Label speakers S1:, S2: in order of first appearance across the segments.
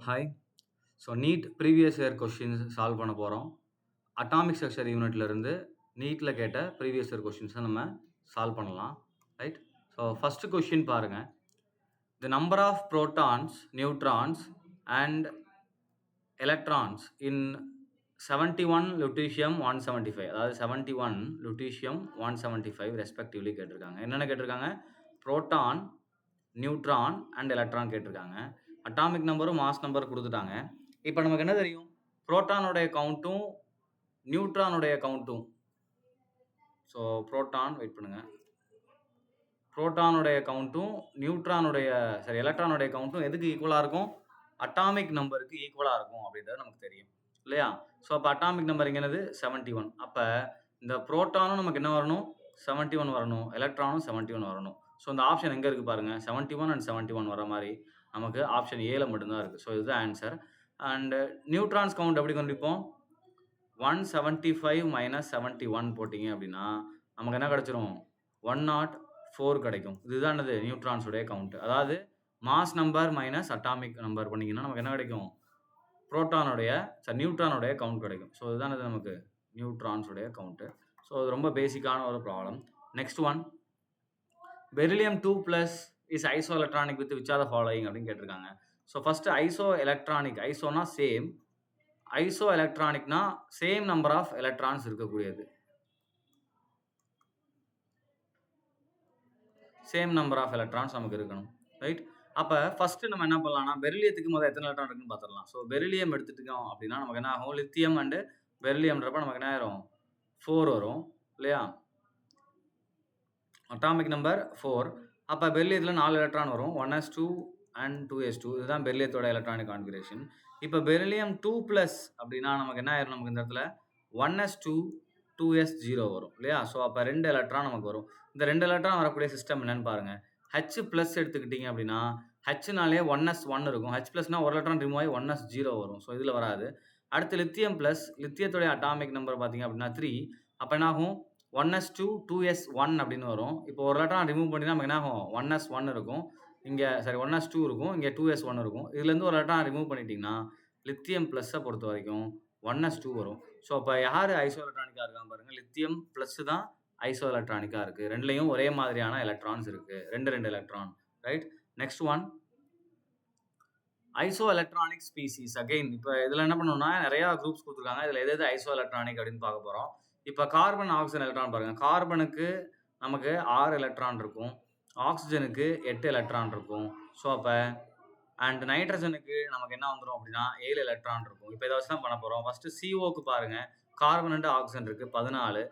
S1: Hi. So NEET previous year questions solve பண்ண போறோம். Atomic structure யூனிட்லருந்து நீட்ல கேட்ட ப்ரீவியஸ் இயர் கொஸ்டின்ஸ நம்ம சால்வ் பண்ணலாம். ரைட்? ஸோ ஃபர்ஸ்ட் கொஸ்டின் பாருங்க. The number of protons, neutrons and electrons in 71 lutetium 175 அதாவது 71 lutetium 175 respectively கேட்டிருக்காங்க. என்னென்ன கேட்டிருக்காங்க? புரோட்டான், நியூட்ரான் அண்ட் எலக்ட்ரான் கேட்டிருக்காங்க. அட்டாமிக் நம்பரும் மாஸ் நம்பர் கொடுத்துட்டாங்க. இப்போ நமக்கு என்ன தெரியும்? புரோட்டானுடைய கவுண்ட்டும் நியூட்ரானுடைய கவுண்ட்டும். ஸோ புரோட்டான் வெயிட் பண்ணுங்க. புரோட்டானுடைய கவுண்ட்டும் எலக்ட்ரானுடைய கவுண்ட்டும் எதுக்கு ஈக்குவலாக இருக்கும்? அட்டாமிக் நம்பருக்கு ஈக்குவலாக இருக்கும் அப்படின்றது நமக்கு தெரியும் இல்லையா? ஸோ அப்போ அட்டாமிக் நம்பர் இங்கே என்னது 71. அப்போ இந்த புரோட்டானும் நமக்கு என்ன வரணும்? 71 வரணும், எலக்ட்ரானும் 71 வரணும். ஸோ இந்த ஆப்ஷன் எங்கே இருக்குது பாருங்கள், 71 அண்ட் 71 வர மாதிரி நமக்கு ஆப்ஷன் ஏல மட்டும்தான் இருக்குது. ஸோ இதுதான் ஆன்சர். அண்ட் நியூட்ரான்ஸ் கவுண்ட் எப்படி கண்டுபிடிப்போம்? 175 மைனஸ் 71 போட்டிங்க அப்படின்னா நமக்கு என்ன கிடச்சிரும்? 104 கிடைக்கும். இதுதான் என்னது நியூட்ரான்ஸுடைய கவுண்ட். அதாவது mass number minus atomic number பண்ணிங்கன்னா நமக்கு என்ன கிடைக்கும்? நியூட்ரானுடைய கவுண்ட் கிடைக்கும். ஸோ இதுதான் இது நமக்கு நியூட்ரான்ஸுடைய கவுண்ட்டு. ஸோ இது ரொம்ப பேசிக்கான ஒரு problem. Next one, beryllium 2+ is iso electronic with which are the following அப்படின்னு கேட்டிருக்காங்க. ஸோ ஃபர்ஸ்ட் ஐசோ எலக்ட்ரானிக், ஐசோனா சேம், ஐசோ எலக்ட்ரானிக்னா சேம் நம்பர் ஆஃப் எலக்ட்ரான்ஸ் இருக்கக்கூடியது. சேம் நம்பர் ஆஃப் எலக்ட்ரான்ஸ் நமக்கு இருக்கணும். ரைட்? அப்போ ஃபர்ஸ்ட் நம்ம என்ன பண்ணலாம்னா பெரிலியத்துக்கு முதல் எத்தனை எலக்ட்ரான் இருக்குன்னு பார்த்துடலாம். ஸோ பெரிலியம் எடுத்துட்டோம் அப்படின்னா நமக்கு என்ன ஆகும்? லித்தியம் அண்டு பெரிலியம்ன்றப்ப நமக்கு என்ன ஆயிரும்? 4 வரும் இல்லையா? Atomic number 4. அப்போ பெரிலியத்தில் 4 எலக்ட்ரான் வரும், 1s2 அண்ட் 2s2. இதுதான் பெரிலியத்தோட எலக்ட்ரானிக் கான்ஃபிகரேஷன். இப்போ பெரிலியம் 2+ அப்படின்னா நமக்கு என்ன ஆயிரும்? நமக்கு இந்த இடத்துல 1s2 2s0 வரும் இல்லையா? ஸோ அப்போ 2 எலக்ட்ரான் நமக்கு வரும். இந்த 2 எலக்ட்ரான் வரக்கூடிய சிஸ்டம் என்னன்னு பாருங்க. H+ எடுத்துக்கிட்டீங்க அப்படின்னா Hனாலே 1s1 இருக்கும். H+னா ஒரு எலக்ட்ரான் ரிமூவ் ஆகி 1s0 வரும். ஸோ இதில் வராது. அடுத்து லித்தியம் ப்ளஸ், லித்தியத்தோடைய அட்டாமிக் நம்பர் பார்த்தீங்க அப்படின்னா 3. அப்போ என்ன ஆகும்? 1s2 2s1 அப்படின்னு வரும். இப்போ ஒரு எலக்ட்ரான் ரிமூவ் பண்ணினா நமக்கு என்ன ஆகும்? 1s1 இருக்கும், இங்கே 1s2 இருக்கும், இங்கே 2s1 இருக்கும். இதுலேருந்து ஒரு எலக்ட்ரான் ரிமூவ் பண்ணிட்டீங்கன்னா லித்தியம் ப்ளஸ்ஸை பொறுத்த வரைக்கும் 1s2 வரும். ஸோ அப்போ யார் ஐசோ எலக்ட்ரானிக்காக இருக்காங்க பாருங்கள், லித்தியம் ப்ளஸ் தான் ஐசோ எலக்ட்ரானிக்காக இருக்குது. ரெண்டுலேயும் ஒரே மாதிரியான எலக்ட்ரான்ஸ் இருக்குது, 2 electron. Right? Next one, iso electronic species. Again இப்போ இதில் என்ன பண்ணணும்னா நிறையா குரூப்ஸ் கொடுத்துருக்காங்க. இதில் எது ஐசோ எலக்ட்ரானிக் அப்படின்னு பார்க்க போகிறோம். இப்போ கார்பன், ஆக்சிஜன் எலக்ட்ரான் பாருங்கள். கார்பனுக்கு நமக்கு 6 எலக்ட்ரான் இருக்கும், ஆக்சிஜனுக்கு 8 எலக்ட்ரான் இருக்கும். ஸோ அப்போ அண்ட் நைட்ரஜனுக்கு நமக்கு என்ன வந்துடும் அப்படின்னா 7 எலக்ட்ரான் இருக்கும். இப்போ இதை வச்சு தான் பண்ண போகிறோம். ஃபஸ்ட்டு CO பாருங்கள், கார்பன் அண்டு ஆக்சிஜன் இருக்குது 14.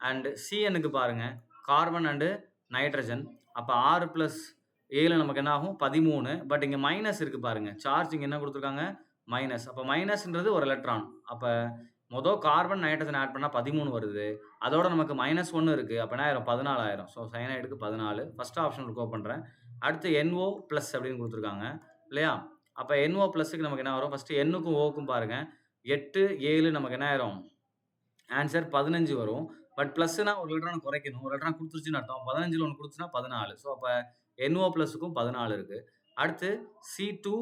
S1: அண்டு CNக்கு பாருங்கள், கார்பன் அண்டு நைட்ரஜன். அப்போ 6+7 நமக்கு என்ன ஆகும்? 13. பட் இங்கே மைனஸ் இருக்குது பாருங்கள், சார்ஜ் இங்கே என்ன கொடுத்துருக்காங்க? மைனஸ். அப்போ மைனஸ்ன்றது ஒரு எலக்ட்ரான். அப்போ மொதல் கார்பன் நைட்ரஜன் ஆட் பண்ணால் 13 வருது. அதோட நமக்கு -1 இருக்குது. அப்போ என்ன ஆயிரும்? 14 ஆயிரும். ஸோ சயனைடுக்கு 14. ஃபஸ்ட் ஆப்ஷன் கோ பண்ணுறேன். அடுத்து NO+ அப்படின்னு கொடுத்துருக்காங்க இல்லையா? அப்போ NO+க்கு நமக்கு என்ன வரும்? ஃபஸ்ட்டு Nக்கும் ஓக்கும் பாருங்கள், 8 7 நமக்கு என்ன ஆயிரும்? ஆன்சர் 15 வரும். பட் ப்ளஸ்னா ஒரு எலக்ட்ரான் குறைக்கணும், ஒரு எலக்ட்ரான் கொடுத்துருச்சுன்னு அர்த்தம். 15ல் 1 கொடுத்துச்சுன்னா 14. ஸோ அப்போ NO+க்கும் 14 இருக்குது. அடுத்து C2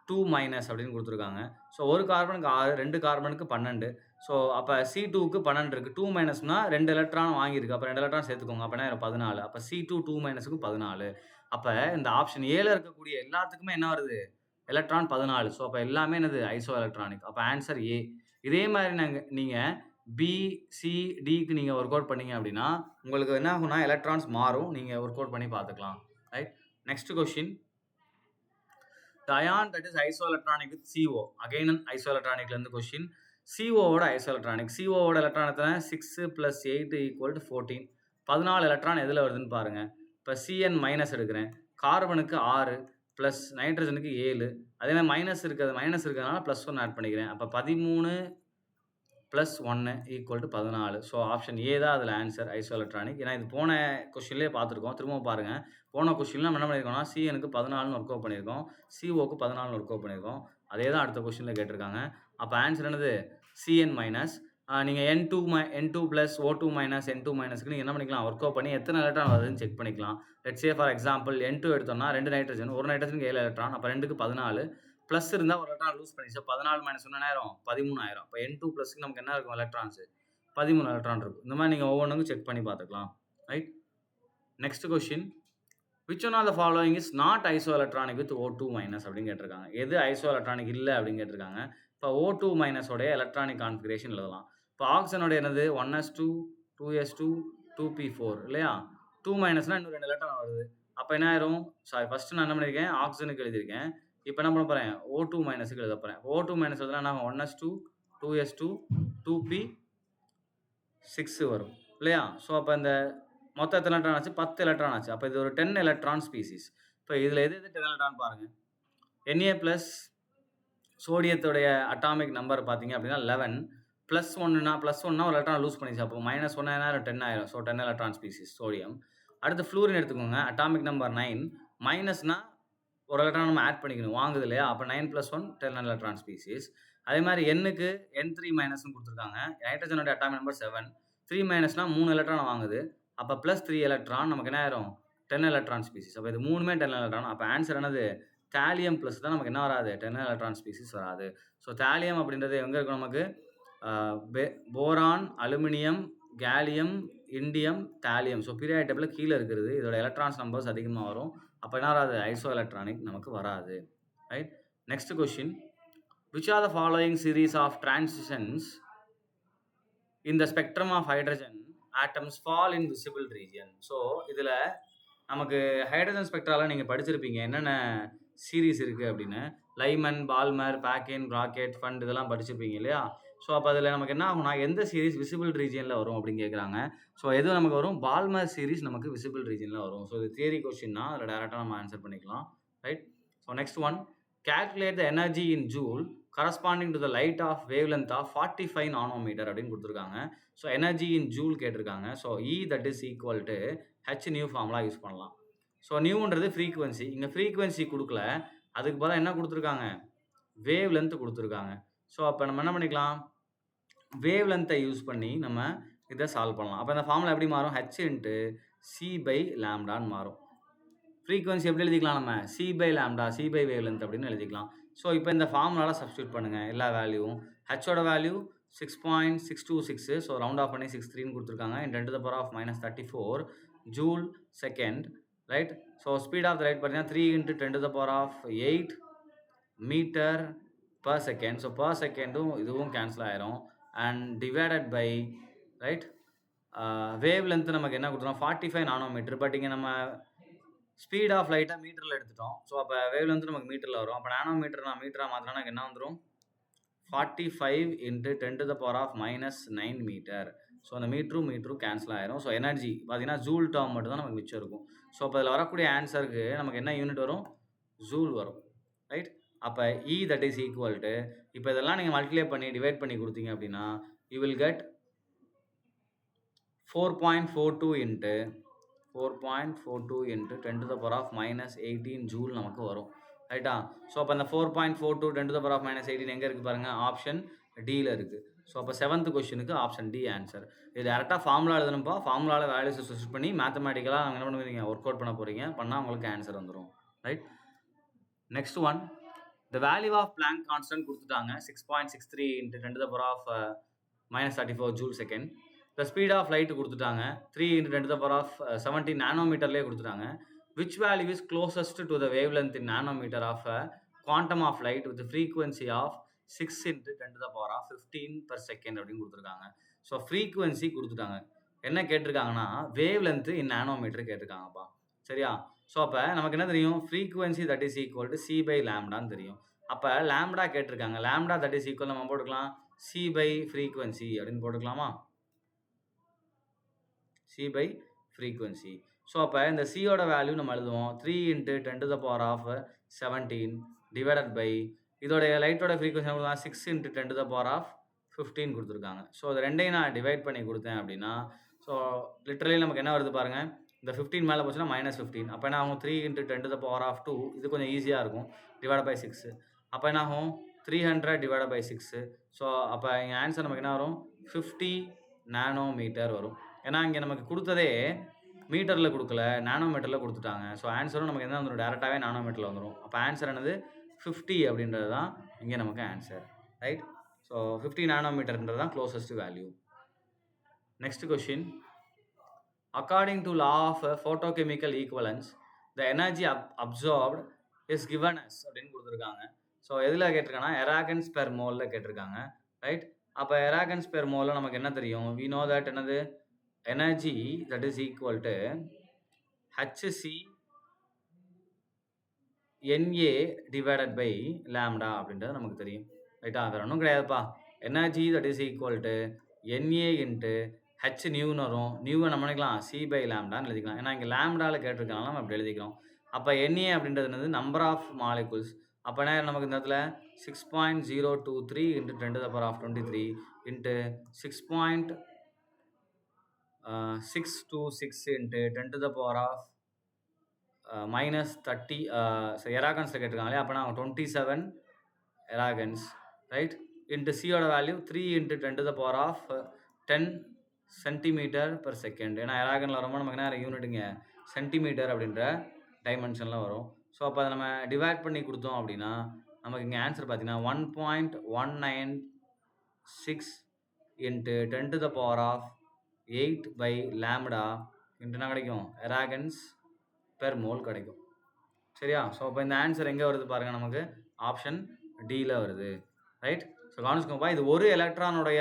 S1: 2- அப்படின்னு கொடுத்துருக்காங்க. ஸோ ஒரு கார்பனுக்கு 6, 2 கார்பனுக்கு 12. ஸோ அப்போ C2க்கு 12 இருக்குது. 2- 2 எலக்ட்ரான் வாங்கியிருக்கு. அப்போ 2 எலக்ட்ரான் சேர்த்துக்கோங்க. அப்போ என்ன 14. அப்போ C2 2- 14. அப்போ இந்த ஆப்ஷன் ஏல இருக்கக்கூடிய எல்லாத்துக்குமே என்ன வருது? எலக்ட்ரான் 14. ஸோ அப்போ எல்லாமே என்னது? Iso electronic. அப்போ ஆன்சர் ஏ. இதே மாதிரி நீங்கள் B, C, Dக்கு நீங்கள் ஒர்க் அவுட் பண்ணீங்க அப்படின்னா உங்களுக்கு என்ன ஆகும்னா எலக்ட்ரான்ஸ் மாறும். நீங்கள் ஒர்க் அவுட் பண்ணி பார்த்துக்கலாம். Right? Next question, the ion that is isoelectronic with CO. Again isoelectronicலேருந்து கொஸ்டின். COவோட ஐசோஎலக்ட்ரானிக். COவோட எலக்ட்ரான் எத்தனை? 6 + 8 = 14. 14 எலக்ட்ரான் எதில் வருதுன்னு பாருங்கள். இப்போ CN- எடுக்கிறேன். கார்பனுக்கு 6 ப்ளஸ் நைட்ரஜனுக்கு 7. அதேமாதிரி மைனஸ் இருக்கிறதுனால +1 ஆட் பண்ணிக்கிறேன். அப்போ 13 + 1 = 14. ஸோ ஆப்ஷன் ஏ தான் அதில் ஆன்சர், ஐசோ எலக்ட்ரானிக். ஏன்னா இது போன கொஸ்டின்லேயே பார்த்துருக்கோம். திரும்ப பாருங்கள். போன கொஸ்டினில் நம்ம என்ன பண்ணியிருக்கோம்னா CNக்கு 14 ஒர்க் அவுட் பண்ணியிருக்கோம், COக்கு 14 ஒர்க் அவுட் பண்ணியிருக்கோம். அதே தான் அடுத்த கொஸ்டினில் கேட்டிருக்காங்க. அப்போ ஆன்சர் என்னது? CN-. நீங்கள் N2 + O2- N2- நீங்கள் என்ன பண்ணிக்கலாம்? ஒர்க் அவுட் பண்ணி எத்தனை எலக்ட்ரான் வருதுன்னு செக் பண்ணிக்கலாம். Let's say for example N2 எடுத்தோம்னா 2 நைட்ரஜன், ஒரு நைட்ரஜனுக்கு 7 எலக்ட்ரான். அப்போ 2க்கு 14 ப்ளஸ் இருந்தால் ஒரு எலக்ட்ரான் லூஸ் பண்ணிச்சு. 14 மைனஸ் 1 ஆயிரும் 13 ஆயிரும். அப்போ N2 ப்ளஸ்க்கு நமக்கு என்ன இருக்கும் எலக்ட்ரான்ஸு 13 எலக்ட்ரான் இருக்கும். இந்த மாதிரி நீங்கள் ஒவ்வொன்றுக்கும் செக் பண்ணி பார்த்துக்கலாம். Right. Next question, which one of the following is not iso electronic with O2 minus அப்படின்னு கேட்டிருக்காங்க. எது ஐசோ எலக்ட்ரானிக் இல்லை அப்படின்னு கேட்டிருக்காங்க. இப்போ O2 மைனஸோடைய எலக்ட்ரானிக் கான்ஃபிகரேஷன் எழுதலாம். இப்போ ஆக்சிஜனோட என்னது 1s2 2s2 2p4 இல்லையா? 2 மைனஸ்னால் இன்னும் 2 எலக்ட்ரான் வருது. அப்போ என்ன ஆயிரும், சாரி ஃபஸ்ட்டு நான் என்ன பண்ணியிருக்கேன் ஆக்சிஜனுக்கு எழுதியிருக்கேன். இப்போ என்ன பண்ண போகிறேன் O2 மைனஸுக்கு எழுத போகிறேன். O2 மைனஸ் எழுதுனா என்ன 1s2 2s2 2p6 வரும் இல்லையா? ஸோ அப்போ இந்த மொத்தம் எத்தனை எலக்ட்ரான் ஆச்சு 10 எலக்ட்ரான் ஆச்சு. அப்போ இது ஒரு 10 எலக்ட்ரான் ஸ்பீசிஸ். இப்போ இதில் எது 10 எலக்ட்ரான் பாருங்கள். Na ப்ளஸ் சோடியத்துடைய அட்டாமிக் நம்பர் பார்த்தீங்க அப்படின்னா 11 ப்ளஸ் ஒன்றுனா ஒரு எலக்ட்ரான் லூஸ் பண்ணிச்சு. அப்போ -1 ஆயிரம் 10 ஆயிரும். So 10 electron species sodium. அடுத்து ஃப்ளூரின் எடுத்துக்கோங்க. அட்டாமிக் நம்பர் 9 மைனஸ்னா ஒரு எலக்ட்ரான் நம்ம ஆட் பண்ணிக்கணும் வாங்குது இல்லையா? அப்போ 9 + 1 10 எலக்ட்ரான் ஸ்பீசிஸ். அதே மாதிரி Nக்கு N3 மைனஸ்னு கொடுத்துருக்காங்க. நைட்ரஜனுடைய அட்டாமிக் நம்பர் 7 3 மைனஸ்னா 3 எலக்ட்ரான் வாங்குது. அப்போ ப்ளஸ் 3 எலக்ட்ரான் நமக்கு என்ன ஆயிரும் 10 எலக்ட்ரான் ஸ்பீசிஸ். அப்போ இது மூணுமே 10 எலக்ட்ரான். அப்போ ஆன்சர் என்னது தாலியம் ப்ளஸ் தான் நமக்கு என்ன வராது 10 எலக்ட்ரான் ஸ்பீசிஸ் வராது. ஸோ தாலியம் அப்படின்றது எங்கே இருக்கும் நமக்கு boron aluminium gallium indium thallium. So periodic டேபிளில் கீழே இருக்கிறது. இதோட எலக்ட்ரான்ஸ் நம்பர்ஸ் அதிகமாக வரும். அப்போ என்ன வராது ஐசோ எலக்ட்ரானிக் நமக்கு வராது. Right. Next question, which are the following series of transitions in the spectrum of hydrogen atoms fall in visible region? So இதில் நமக்கு ஹைட்ரஜன் ஸ்பெக்ட்ராவில் நீங்கள் படிச்சிருப்பீங்க என்னென்ன சீரீஸ் இருக்குது அப்படின்னு. லைமன் பால்மர் பேக்கின் ராக்கெட் ஃபண்ட் இதெல்லாம் படிச்சிருப்பீங்க இல்லையா? ஸோ அப்போ அதில் நமக்கு என்ன ஆகும்னா எந்த சீரீஸ் விசிபிள் ரீஜியனில் வரும் அப்படின்னு கேட்குறாங்க. ஸோ எது நமக்கு வரும் பால்மர் சீரீஸ் நமக்கு விசிபிள் ரீஜியனில் வரும். ஸோ இது தியரி கொஸ்டின்னா அதில் டேரெக்டாக நம்ம ஆன்சர் பண்ணிக்கலாம். Right. So next one, calculate the energy in joule corresponding to the light of wavelength of 45 nanometre அப்படின்னு கொடுத்துருக்காங்க. ஸோ எனர்ஜி இன் ஜூல் கேட்டிருக்காங்க. So E that is equal to H nu formula use பண்ணலாம். So நியூன்றது frequency. இங்கே frequency கொடுக்கல, அதுக்கு பதிலாக என்ன கொடுத்துருக்காங்க வேவ் லென்த் கொடுத்துருக்காங்க. ஸோ அப்போ நம்ம என்ன பண்ணிக்கலாம் வேவ் லென்த்தை யூஸ் பண்ணி நம்ம இதை சால்வ் பண்ணலாம். அப்போ இந்த ஃபார்முலா எப்படி மாறும் H × C/λ மாறும். ஃப்ரீக்வன்சி எப்படி எழுதிக்கலாம் நம்ம C/λ C/வேவ் லென்த் அப்படின்னு எழுதிக்கலாம். ஸோ இப்போ இந்த ஃபார்முலாவில் சப்ஸ்டியூட் பண்ணுங்கள் எல்லா வேல்யூவும். ஹெச்சோட வேல்யூ 6.626. ஸோ ரவுண்ட் ஆஃப் பண்ணி 63 கொடுத்துருக்காங்க. In 10⁻⁻34 joule second. Right. So speed of the light பார்த்தீங்கன்னா 3 × 10⁸8 metre per second. So per செகண்டும் இதுவும் கேன்சல் ஆயிரும். And divided by right wave length நமக்கு என்ன கொடுத்துருவோம் 45 நானோமீட்டர். பட் இங்கே நம்ம ஸ்பீட் ஆஃப் லைட்டாக மீட்டரில் எடுத்துட்டோம். ஸோ அப்போ வேவ் லென்த் நமக்கு மீட்டரில் வரும். அப்போ நானோமீட்டர் நான் மீட்டராக மாற்றினா எனக்கு என்ன வந்துடும் 45 × 10⁻⁻9 மீட்டர். ஸோ அந்த மீட்டரும் கேன்சல் ஆயிரும். ஸோ எனர்ஜி பார்த்தீங்கன்னா ஜூல் டேர்ம் மட்டும் தான் நமக்கு மிச்சம் இருக்கும். ஸோ அப்போ இதில் வரக்கூடிய ஆன்சருக்கு நமக்கு என்ன யூனிட் வரும் ஜூல் வரும். ரைட். அப்போ E that is equal to இப்போ இதெல்லாம் நீங்கள் மல்டிப்ளை பண்ணி டிவைட் பண்ணி கொடுத்தீங்க அப்படின்னா you will get 4.42 × 10⁻⁻18 ஜூல் நமக்கு வரும். ரைட்டா? ஸோ அப்போ அந்த 4.42 10⁻⁻18 எங்கே இருக்குது பாருங்கள் ஆப்ஷன் டியில் இருக்குது. ஸோ அப்போ 7th கொஸ்டினுக்கு ஆப்ஷன் டி ஆன்சர். இது டேரெக்டாக ஃபார்முலா எழுதணும்ப்பா. ஃபார்முலாவில் வேல்யூஸ் சப்ஸ்டிட்யூட் பண்ணி மேத்தமேட்டிக்கலாக நம்ம என்ன பண்ணுவீங்க ஒர்க் அவுட் பண்ண போகிறீங்க. பண்ணால் உங்களுக்கு ஆன்சர் வந்துடும். Right. Next one, the value of Planck constant கொடுத்துட்டாங்க 6.63 × 10⁻⁻34 joule second. the speed of light கொடுத்துட்டாங்க 3 × 10⁻17 நானோமீட்டர்லேயே கொடுத்துட்டாங்க. which value is closest to the wavelength in nanometer of a quantum of light with the frequency of 6 × 10⁻15 per second அப்படின்னு கொடுத்துருக்காங்க. So frequency கொடுத்துட்டாங்க. என்ன கேட்டிருக்காங்கன்னா wave length இன் nanometre கேட்டிருக்காங்கப்பா. சரியா? So அப்போ நமக்கு என்ன தெரியும் frequency that is equal to C/λ தெரியும். அப்போ லாம்டா கேட்டிருக்காங்க. லாம்டா தட் இஸ் ஈக்குவல் நம்ம போட்டுக்கலாம் C/ஃப்ரீக்குவன்சி அப்படின்னு போட்டுக்கலாமா C/ஃப்ரீக்குவன்சி. ஸோ அப்போ இந்த சியோட வேல்யூ நம்ம எழுதுவோம் 3 × 10⁻17 டிவைடட் பை இதோடைய லைட்டோட ஃப்ரீக்வன்சி 6 × 10⁻15 கொடுத்துருக்காங்க. ஸோ அது ரெண்டையும் நான் டிவைட் பண்ணி கொடுத்தேன் அப்படின்னா ஸோ லிட்டரலி நமக்கு என்ன வருது பாருங்கள் இந்த 15 மேலே போச்சுன்னா -15. அப்போ என்ன ஆகும் 3 × 10⁻2 இது கொஞ்சம் ஈஸியாக இருக்கும் டிவைட் பை 6. அப்போ என்ன ஆகும் 300 டிவைட் பை 6. ஸோ அப்போ இங்கே ஆன்சர் நமக்கு என்ன வரும் 50 நானோமீட்டர் வரும். ஏன்னா இங்கே நமக்கு கொடுத்ததே மீட்டரில் கொடுக்கல நானோமீட்டரில் கொடுத்துட்டாங்க. ஸோ ஆன்சரும் நமக்கு என்ன வந்துடும் டேரெக்டாகவே நானோமீட்டரில் வந்துடும். அப்போ ஆன்சர் என்னது 50 அப்படின்றது தான் இங்கே நமக்கு ஆன்சர், ரைட்? ஸோ 50 நானோமீட்டர்ன்றது தான் closest value. Next question, according to law of photochemical equivalence, the energy absorbed is given as அப்படின்னு கொடுத்துருக்காங்க. ஸோ எதில் கேட்டிருக்காங்கன்னா எராகன்ஸ் பெர் மோலில் கேட்டிருக்காங்க, ரைட்? அப்போ எராகன்ஸ் பெர் மோலில் நமக்கு என்ன தெரியும்? we know that என்னது energy that is equal to HC NA divided by lambda அப்படின்றது நமக்கு தெரியும், ரைட்டா? வேறு ஒன்றும் கிடையாதுப்பா. Energy that is equal to NA into h நியூன்னு வரும். நியூவை நம்ம நினைக்கலாம் சி பை லேம்டான்னு எழுதிக்கலாம். ஏன்னா இங்கே லேம்டாவில் கேட்டிருக்கனால நம்ம அப்படி எழுதிக்கிறோம். அப்போ என்ஏ அப்படின்றது என்னது நம்பர் ஆஃப் மாலிகுல்ஸ். அப்போ என்ன நமக்கு இந்த இடத்துல 6.023 இன்ட்டு 10⁻23 இன்ட்டு 6.626 இன்ட்டு 10⁻−30 எராகன்ஸில் கேட்டிருக்காங்களே, அப்போனா 27 எராகன்ஸ், ரைட்? இன்ட்டு சியோட value 3 into 10⁻10 centimetre per second. ஏன்னா எராகனில் வரும்போது நமக்கு என்ன யூனிட்டுங்க சென்டிமீட்டர் அப்படின்ற டைமென்ஷனில் வரும். ஸோ அப்போ அதை நம்ம டிவைட் பண்ணி கொடுத்தோம் அப்படின்னா நமக்கு இங்கே ஆன்சர் பார்த்தீங்கன்னா 1.196 இன்ட்டு 10⁻8 பை லேம்டா இன்ட்டு என்ன கிடைக்கும் எராகன்ஸ் பெர் மோல் கிடைக்கும், சரியா? ஸோ அப்போ இந்த ஆன்சர் எங்கே வருது பாருங்கள், நமக்கு ஆப்ஷன் டியில் வருது, ரைட்? ஸோ கவனிச்சுக்கோப்பா, இது ஒரு எலக்ட்ரானுடைய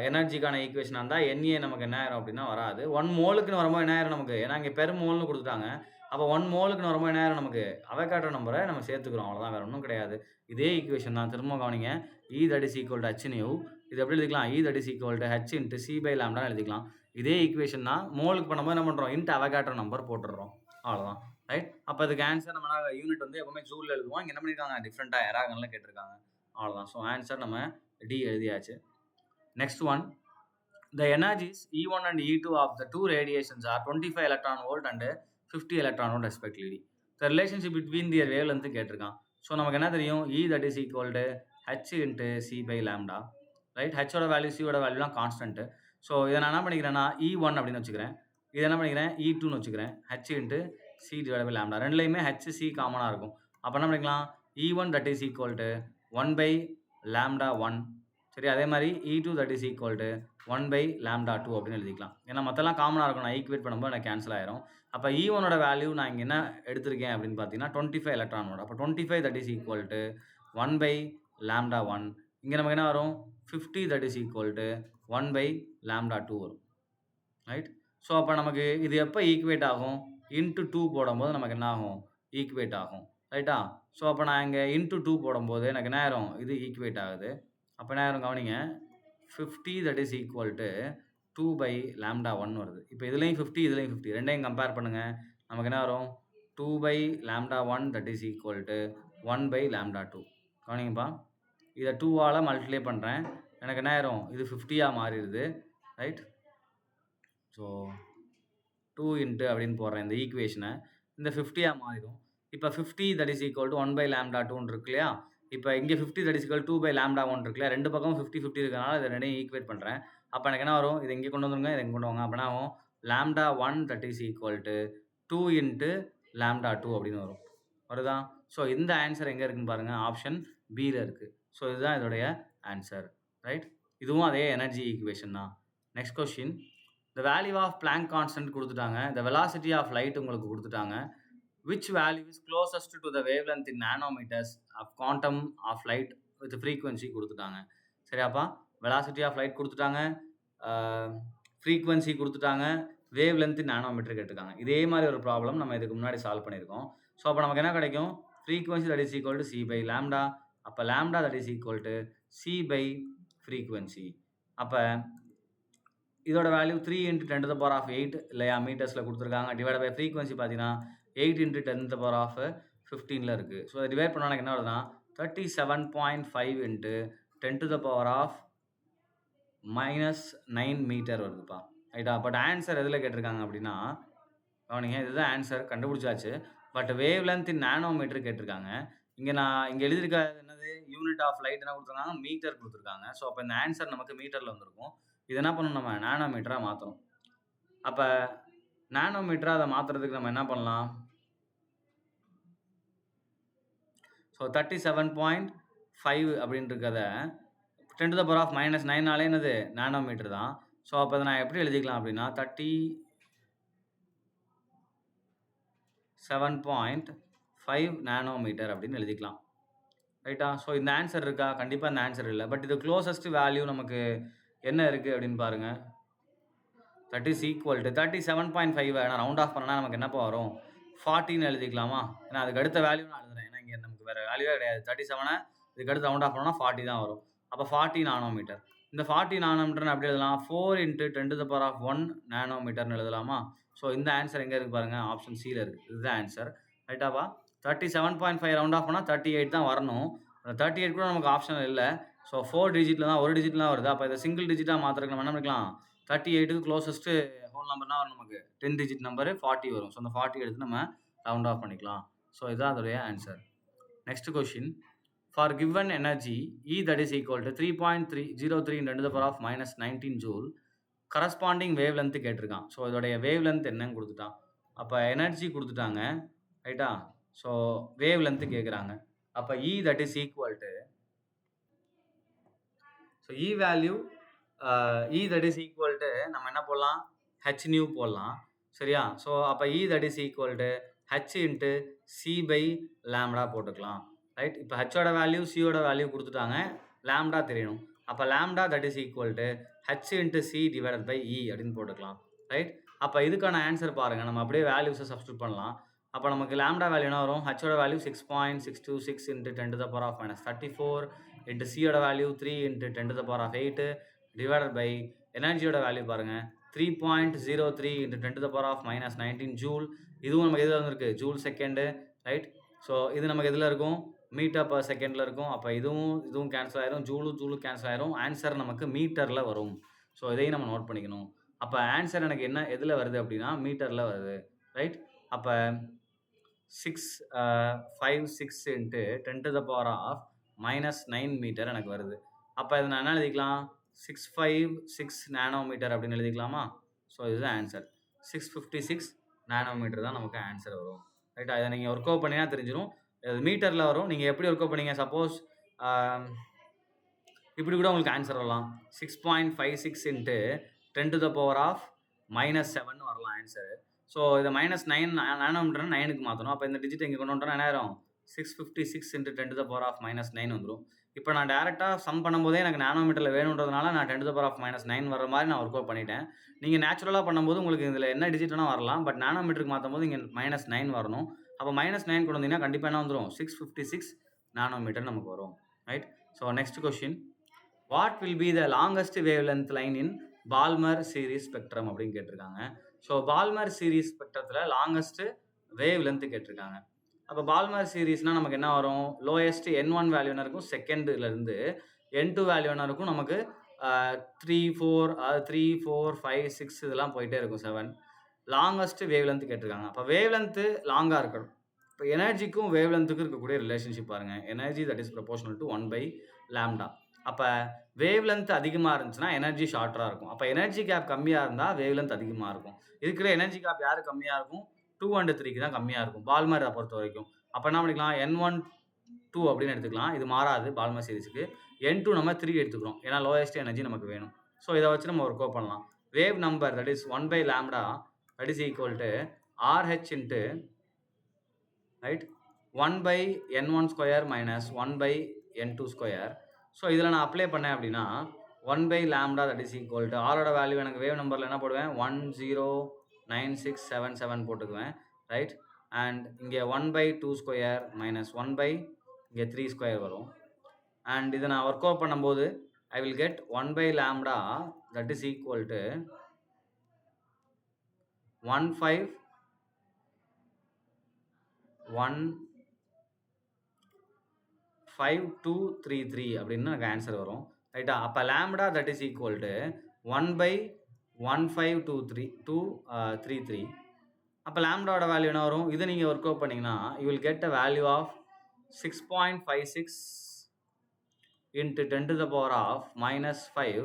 S1: எனர்ஜிக்கான ஈக்குவேஷனாக இருந்தால் என்ஏ நமக்கு என்ன ஆயிரும் அப்படின்னா வராது. 1 மோலுக்குன்னு வரும்போது என்ன ஆயிரும் நமக்கு, ஏன்னா இங்கே பெர் மோல்னு கொடுத்துட்டாங்க. அப்போ 1 மோலுக்குன்னு வரும்போது என்ன ஆயிரும் நமக்கு அவகாட்ரோ நம்பரை நம்ம சேர்த்துக்கிறோம், அவ்வளோதான், வேறு ஒன்றும் கிடையாது. இதே ஈக்குவேஷன் தான், திரும்ப கவனிங்க. E that is equal to H new, இது எப்படி எழுதிக்கலாம்? E that is equal to H into C by lambda எழுதிக்கலாம். இதே ஈக்குவேஷன் தான் மோலுக்கு பண்ணும்போது என்ன பண்ணுறோம், இன்ட்டு அவகாட்ரோ நம்பர் போட்டுடுறோம், அவ்வளோதான், ரைட்? அப்போ இதுக்கு ஆன்சர் நம்ம யூனிட் வந்து எப்பவுமே ஜூலில் எழுதுவோம். இங்கே என்ன பண்ணியிருக்காங்க, டிஃப்ரெண்ட்டாக எராகன்லாம் கேட்டிருக்காங்க, அவ்வளோதான். ஸோ ஆன்சர் நம்ம டி எழுதியாச்சு. Next one, the energies E1 and E2 of the two radiations are 25 electron volt and 50 electron volt respectively. The relationship between their wavelength கேட்டிருக்கான். ஸோ நமக்கு என்ன தெரியும், E that is equal to H into C by lambda, right? ஹெச்சோட value சியோட வேல்யூலாம் constant. So இதை நான் என்ன பண்ணிக்கிறேன்னா E1 அப்படின்னு வச்சுக்கிறேன், இதை என்ன பண்ணிக்கிறேன் E2ன்னு வச்சுக்கிறேன், H into C divided by lambda. ரெண்டுலேயுமே HC காமனாக இருக்கும். அப்போ என்ன பண்ணிக்கலாம், E1 that is equal to 1 by lambda 1, சரி? அதே மாதிரி E2 that is equal to 1 by lambda 2 அப்படின்னு எழுதிக்கலாம். ஏன்னா மற்றெல்லாம் காமனாக இருக்கும், நான் ஈக்குவேட் பண்ணும்போது எனக்கு கேன்சல் ஆயிரும். அப்போ E1ஓட வேல்யூ நான் இங்கே என்ன எடுத்திருக்கேன் அப்படின்னு பார்த்தீங்கன்னா 25 எலக்ட்ரானோட. அப்போ 25 that is equal to 1 by lambda 1. இங்கே நமக்கு என்ன வரும், 50 that is equal to 1 by lambda 2 வரும், ரைட்? ஸோ அப்போ நமக்கு இது எப்போ ஈக்குவேட் ஆகும், இன்ட்டு 2 போடும்போது நமக்கு என்ன ஆகும், ஈக்குவேட் ஆகும், ரைட்டா? ஸோ அப்போ நான் இங்கே இன்ட்டு 2 போடும்போது எனக்கு என்ன ஆயிரும், இது ஈக்குவேட் ஆகுது. அப்போ என்ன ஆயிரும் கவனிங்க, 50 that is equal to 2 by lambda 1 வருது. இப்போ இதுலேயும் 50 இதுலேயும் 50 ரெண்டையும் கம்பேர் பண்ணுங்கள், நமக்கு என்ன வரும், 2 by lambda 1 that is equal to 1 by lambda 2. கவனிங்கப்பா, இதை 2ஆல் மல்டிப்ளை பண்ணுறேன், எனக்கு என்ன ஆயிரும், இது 50ஆக மாறிடுது, ரைட்? ஸோ 2 இன்ட்டு அப்படின்னு போடுறேன் இந்த ஈக்குவேஷனை, இந்த 50ஆக மாறிடும். இப்போ 50 that is equal to 1 by lambda 2 இருக்கு இல்லையா? இப்போ இங்கே 50 that is equal to 2 by lambda 1 இருக்கு இல்லையா? ரெண்டு பக்கம் 50 இருக்கிறனால இதை ரெண்டையும் ஈக்குவேட் பண்ணுறேன். அப்போ எனக்கு என்ன வரும், இதை இங்கே கொண்டு வந்துருங்க, இதை இங்கே கொண்டு வாங்க. அப்போ என்ன ஆகும், lambda 1 that is equal to 2 into lambda 2 அப்படின்னு வரும், வருதா? ஸோ இந்த ஆன்சர் எங்கே இருக்குன்னு பாருங்கள், ஆப்ஷன் பியில் இருக்குது. ஸோ இதுதான் இதோடைய ஆன்சர், ரைட்? இதுவும் அதே எனர்ஜி ஈக்குவேஷன் தான். Next question, the value of Planck constant கொடுத்துட்டாங்க, the velocity of light உங்களுக்கு கொடுத்துட்டாங்க, which value is closest to the wavelength in nanometers of quantum of light with frequency கொடுத்துட்டாங்க, சரியாப்பா? velocity of light கொடுத்துட்டாங்க, frequency கொடுத்துட்டாங்க, wavelength in nanometer கேட்டிருக்காங்க. இதே மாதிரி ஒரு ப்ராப்ளம் நம்ம இதுக்கு முன்னாடி சால்வ் பண்ணியிருக்கோம். ஸோ அப்போ நமக்கு என்ன கிடைக்கும், frequency that is equal to C by lambda, அப்போ lambda that is equal to C by frequency. அப்போ இதோட வேல்யூ 3 into 10⁻8 இல்லையா, மீட்டர்ஸில் கொடுத்துருக்காங்க. டிவைட் பை ஃப்ரீக்வன்சி பார்த்தீங்கன்னா 8 into 10⁻15 இருக்குது. ஸோ அதை டிவைட் பண்ணால் எனக்கு என்ன வருதுன்னா 37.5 into 10⁻−9 மீட்டர் வருதுப்பா, ரைட்டா? பட் ஆன்சர் எதில் கேட்டிருக்காங்க அப்படின்னா கவனிங்க, இதுதான் ஆன்சர், கண்டுபிடிச்சாச்சு. But wave length in nanometre கேட்டிருக்காங்க. இங்கே நான் இங்கே எழுதியிருக்க என்னது, யூனிட் ஆஃப் லைட் என்ன கொடுத்துருக்காங்க, மீட்டர் கொடுத்துருக்காங்க. ஸோ அப்போ இந்த ஆன்சர் நமக்கு மீட்டரில் வந்திருக்கும். இது என்ன பண்ணணும், நம்ம நானோமீட்டராக மாற்றணும். அப்போ நானோமீட்டராக அதை மாற்றுறதுக்கு நம்ம என்ன பண்ணலாம், ஸோ 37.5 அப்படின்னு இருக்கிறத 10 to the power of -9 என்னது நானோமீட்டர் தான். ஸோ அப்போ இதை நான் எப்படி எழுதிக்கலாம் அப்படின்னா 37.5 நானோமீட்டர் அப்படின்னு எழுதிக்கலாம். ரைட்டா? ஸோ இந்த ஆன்சர் இருக்கா? கண்டிப்பாக இந்த ஆன்சர் இல்லை. பட் இது க்ளோசஸ்ட் வேல்யூ நமக்கு என்ன இருக்குது அப்படின்னு பாருங்கள். தட் இஸ் ஈக்குவல் டு 37.5 நான் ரவுண்ட் ஆஃப் பண்ணனா நமக்கு என்னப்பா வரும்? 40ன்னு எழுதிக்கலாமா? ஏன்னா அதுக்கு அடுத்த வேல்யூ நான் எழுதுறேன். ஏன்னா இங்கே நமக்கு வேறு வேல்யூவே கிடையாது. 37 இதுக்கு அடுத்து ரவுண்ட் ஆஃப் பண்ணோம்னா 40 தான் வரும். அப்போ 40 நானோமீட்டர். இந்த 40 நானோமீட்டர்னு எப்படி எழுதலாம்? 4 × 10 to the power of 1 நானோமீட்டர்னு எழுதலாமா? ஸோ இந்த ஆன்சர் எங்கே இருக்குது பாருங்கள், ஆப்ஷன் சியில் இருக்குது. இதுதான் ஆன்சர். ரைட்டாப்பா? 37.5 ரவுண்ட் ஆஃப் பண்ணால் 38 தான் வரணும். 38 கூட நமக்கு ஆப்ஷன் இல்லை. ஸோ 4 டிஜிட்டில் தான், ஒரு டிஜிட்டில் தான் வருது. அப்போ இதை சிங்கிள் டிஜிட்டாக மாற்றுறதுக்கு நம்ம என்ன பண்ணிக்கலாம்? 38க்கு க்ளோசஸ்ட்டு ஹோல் நம்பர்னா வரும் நமக்கு 10 டிஜிட் நம்பரு 40 வரும். ஸோ அந்த 40 எடுத்து நம்ம ரவுண்ட் ஆஃப் பண்ணிக்கலாம். ஸோ இதுதான் அதோடைய answer. Next question. For given energy E that is equal to 3.303 × 10 to the power of -19 joule corresponding wave length கேட்டிருக்கான். ஸோ இதோடைய வேவ் லென்த் என்னன்னு கொடுத்துட்டான். அப்போ எனர்ஜி கொடுத்துட்டாங்க. ரைட்டா? ஸோ வேவ் லென்த்து கேட்குறாங்க. அப்போ E that is equal to so E value E that is equal to நம்ம என்ன போடலாம்? h nu போடலாம். சரியா? ஸோ அப்போ E that is equal to h × c/λ போட்டுக்கலாம். ரைட்? இப்போ ஹச்சோட வேல்யூ சியோட வேல்யூ கொடுத்துட்டாங்க. லாம்டா தெரியணும். அப்போ lambda that is equal to h × c / E அப்படின்னு போட்டுக்கலாம். ரைட்? அப்போ இதுக்கான ஆன்சர் பாருங்கள். நம்ம அப்படியே வேல்யூஸை சப்ஸ்டியூட் பண்ணலாம். அப்போ நமக்கு லாம்டா வேல்யூ என்ன வரும்? ஹச்சோட value 6.626 × 10 to the power of -34 × சியோட value 3 × 10 to the power of 8 divided by எனர்ஜியோட வேல்யூ பாருங்கள் 3.03 × 10 to the power of -19 joule. இதுவும் நமக்கு எதில் வந்துருக்கு? Joule second. ரைட்? ஸோ இது நமக்கு எதில் இருக்கும்? மீட்டர் பர் செகண்டில் இருக்கும். அப்போ இதுவும் கேன்சல் ஆயிரும். ஜூலும் கேன்சல் ஆயிரும். ஆன்சர் நமக்கு மீட்டரில் வரும். ஸோ இதையும் நம்ம நோட் பண்ணிக்கணும். அப்போ ஆன்சர் எனக்கு என்ன எதில் வருது அப்படின்னா மீட்டரில் வருது. ரைட்? அப்போ 656 × 10 to the power of -9 metre எனக்கு வருது. அப்போ இதை நான் என்ன எழுதிக்கலாம்? 656 நானோமீட்டர் அப்படின்னு எழுதிக்கலாமா? ஸோ இதுதான் ஆன்சர். 656 நானோமீட்டர் தான் நமக்கு ஆன்சர் வரும். ரைட்டா? இதை நீங்கள் ஒர்க் அவுட் பண்ணினா தெரிஞ்சிடும். இது மீட்டரில் வரும். நீங்கள் எப்படி ஒர்க் அவுட் பண்ணீங்க? சப்போஸ் இப்படி கூட உங்களுக்கு ஆன்சர் வரலாம். 6.56 × 10 to the power of -7 வரலாம் ஆன்சர். ஸோ இதை -9 நானோமீட்டர் 9க்கு மாற்றணும். அப்போ இந்த டிஜிட் இங்கே கொண்டு வந்துட்டோம்னா என்ன ஆயிரும்? 656 × 10 to the power of -9 வந்துடும். இப்போ நான் டேரெக்டாக சம் பண்ணும்போதே எனக்கு நானோமீட்டரில் வேணுன்றதுனால நான் 10 to the power of -9 வர மாதிரி நான் ஒர்க் அவுட் பண்ணிட்டேன். நீங்கள் நேச்சுரலாக பண்ணும்போது உங்களுக்கு இதில் என்ன டிஜிட் வேணால் வரலாம். பட் நானோமீட்டருக்கு மாற்றும் போது இங்கே -9 வரணும். அப்போ -9 கொண்டு வந்தீங்கன்னா கண்டிப்பாக என்ன வந்துடும்? 656 நானோமீட்டர் நமக்கு வரும். Right? So next question. What will be the longest wave length line in Balmer series spectrum அப்படின்னு கேட்டிருக்காங்க. ஸோ பால்மர் சீரிஸ் ஸ்பெக்ட்ரத்தில் லாங்கஸ்ட் வேவ் லென்த்து கேட்டிருக்காங்க. அப்போ பால்மர் சீரீஸ்னால் நமக்கு என்ன வரும்? லோயஸ்ட் N1 வேல்யூ என்ன இருக்கும்? செகண்டுலேருந்து N2 வேல்யூ என்ன இருக்கும்? நமக்கு 3, 4, 5, 6 இதெல்லாம் போயிட்டே இருக்கும். 7 லாங்கஸ்ட் வேவ் லென்த் கேட்டிருக்காங்க. அப்போ வேவ் லென்த்து லாங்காக இருக்கணும். இப்போ எனர்ஜிக்கும் வேவ் லென்த்துக்கும் இருக்கக்கூடிய ரிலேஷன்ஷிப் பாருங்கள். Energy that is proportional to 1/λ. அப்போ வேவ் லென்த் அதிகமாக இருந்துச்சுன்னா எனர்ஜி ஷார்ட்டராக இருக்கும். அப்போ எனர்ஜி கேப் கம்மியாக இருந்தால் வேவ் லென்த் அதிகமாக இருக்கும். இருக்கிற எனர்ஜி கேப் யார் கம்மியாக இருக்கும்? 2 and 3க்கு தான் கம்மியாக இருக்கும் பால்மரை பொறுத்த வரைக்கும். அப்போ என்ன பண்ணிக்கலாம்? N1 2 அப்படின்னு எடுத்துக்கலாம். இது மாறாது பால்மர் சீரிஸுக்கு. N2 நம்ம 3 எடுத்துக்கிறோம். ஏன்னா லோயஸ்ட் எனர்ஜி நமக்கு வேணும். ஸோ இதை வச்சு நம்ம ஒர்க் அவுட் பண்ணலாம். Wave number that is 1/λ that is equal டு RH into right 1/N1² - 1/N2². So இதில் நான் அப்ளை பண்ணேன் அப்படின்னா 1/λ தட் இஸ் ஈக்குவல் டு ஆரோட வேல்யூ எனக்கு வேவ் நம்பரில் என்ன போடுவேன்? 109677 போட்டுக்குவேன். ரைட்? அண்ட் இங்கே 1/2² - 1/3² வரும். அண்ட் இதை நான் ஒர்க் அவுட் பண்ணும்போது I will get 1/λ that is equal to 1515233 அப்படின்னு எனக்கு ஆன்சர் வரும். ரைட்டா? அப்போ lambda that is equal to 1/15233. அப்போ லாம்டாவோட வேல்யூ என்ன வரும்? இதை நீங்கள் ஒர்க் அவுட் பண்ணிங்கன்னா you will get a value of 6.56 × 10 to the power of -5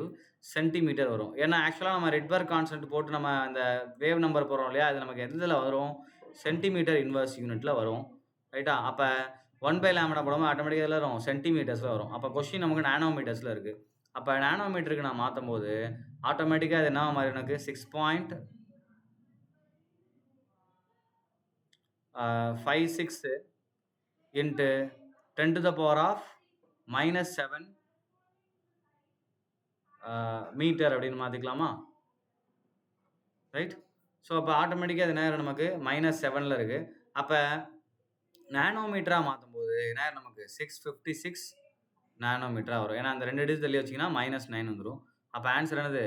S1: centimetre வரும். ஏன்னா ஆக்சுவலாக நம்ம ரெட்பர்க் கான்ஸ்டன்ட் போட்டு நம்ம அந்த வேவ் நம்பர் போகிறோம் இல்லையா? அது நமக்கு எதில் வரும்? சென்டிமீட்டர் இன்வர்ஸ் யூனிட்டில் வரும். ரைட்டா? அப்போ 1/λ போடும்போது ஆட்டோமேட்டிக்கா எதுல வரும்? சென்டிமீட்டர்ஸ்ல வரும். அப்ப கொஸ்டின் நமக்கு நானோமீட்டர்ஸ்ல இருக்கு. அப்ப நானோமீட்டருக்கு நான் மாத்தும்போது, ஆட்டோமேட்டிக்கா அது என்னவா மாறிடும் எனக்கு? 6.56 இன்டு 10⁻⁻7 மீட்டர் அப்படின்னு மாத்திக்கலாமா? ரைட்? ஸோ அப்ப ஆட்டோமேட்டிக்கா அது என்ன ஆயிரும் நமக்கு? -7ல இருக்கு. அப்ப நானோமீட்டரா மாத்தும்போது என்ன ஆயிரும் நமக்கு? 656 நானோமீட்டரா வரும். ஏன்னா அந்த 2 டிஜிட் தள்ளி வச்சீங்கன்னா -9 வந்துரும். அப்ப ஆன்சர் என்னது?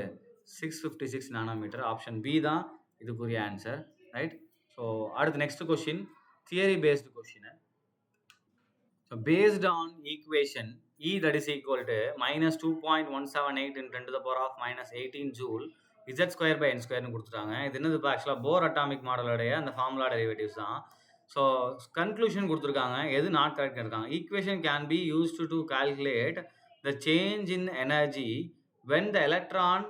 S1: 656 நானோமீட்டர். ஆப்ஷன் பி தான் இதுக்குரிய ஆன்சர். ரைட்? ஸோ அடுத்து next question theory based question. So based on equation E that is equal to -2.178 in 10⁻⁻18 joule z square by n square னு கொடுத்துட்டாங்க. இது என்னதுப்பா? ஆக்சுவலா போர் அட்டாமிக் மாடலோடைய அந்த ஃபார்முலா டெரிவேட்டிவ்ஸ் தான். ஸோ கன்க்ளூஷன் கொடுத்துருக்காங்க. எது நாட் கரெக்ட் இருக்காங்க? Equation can be used to calculate the change in energy when the electron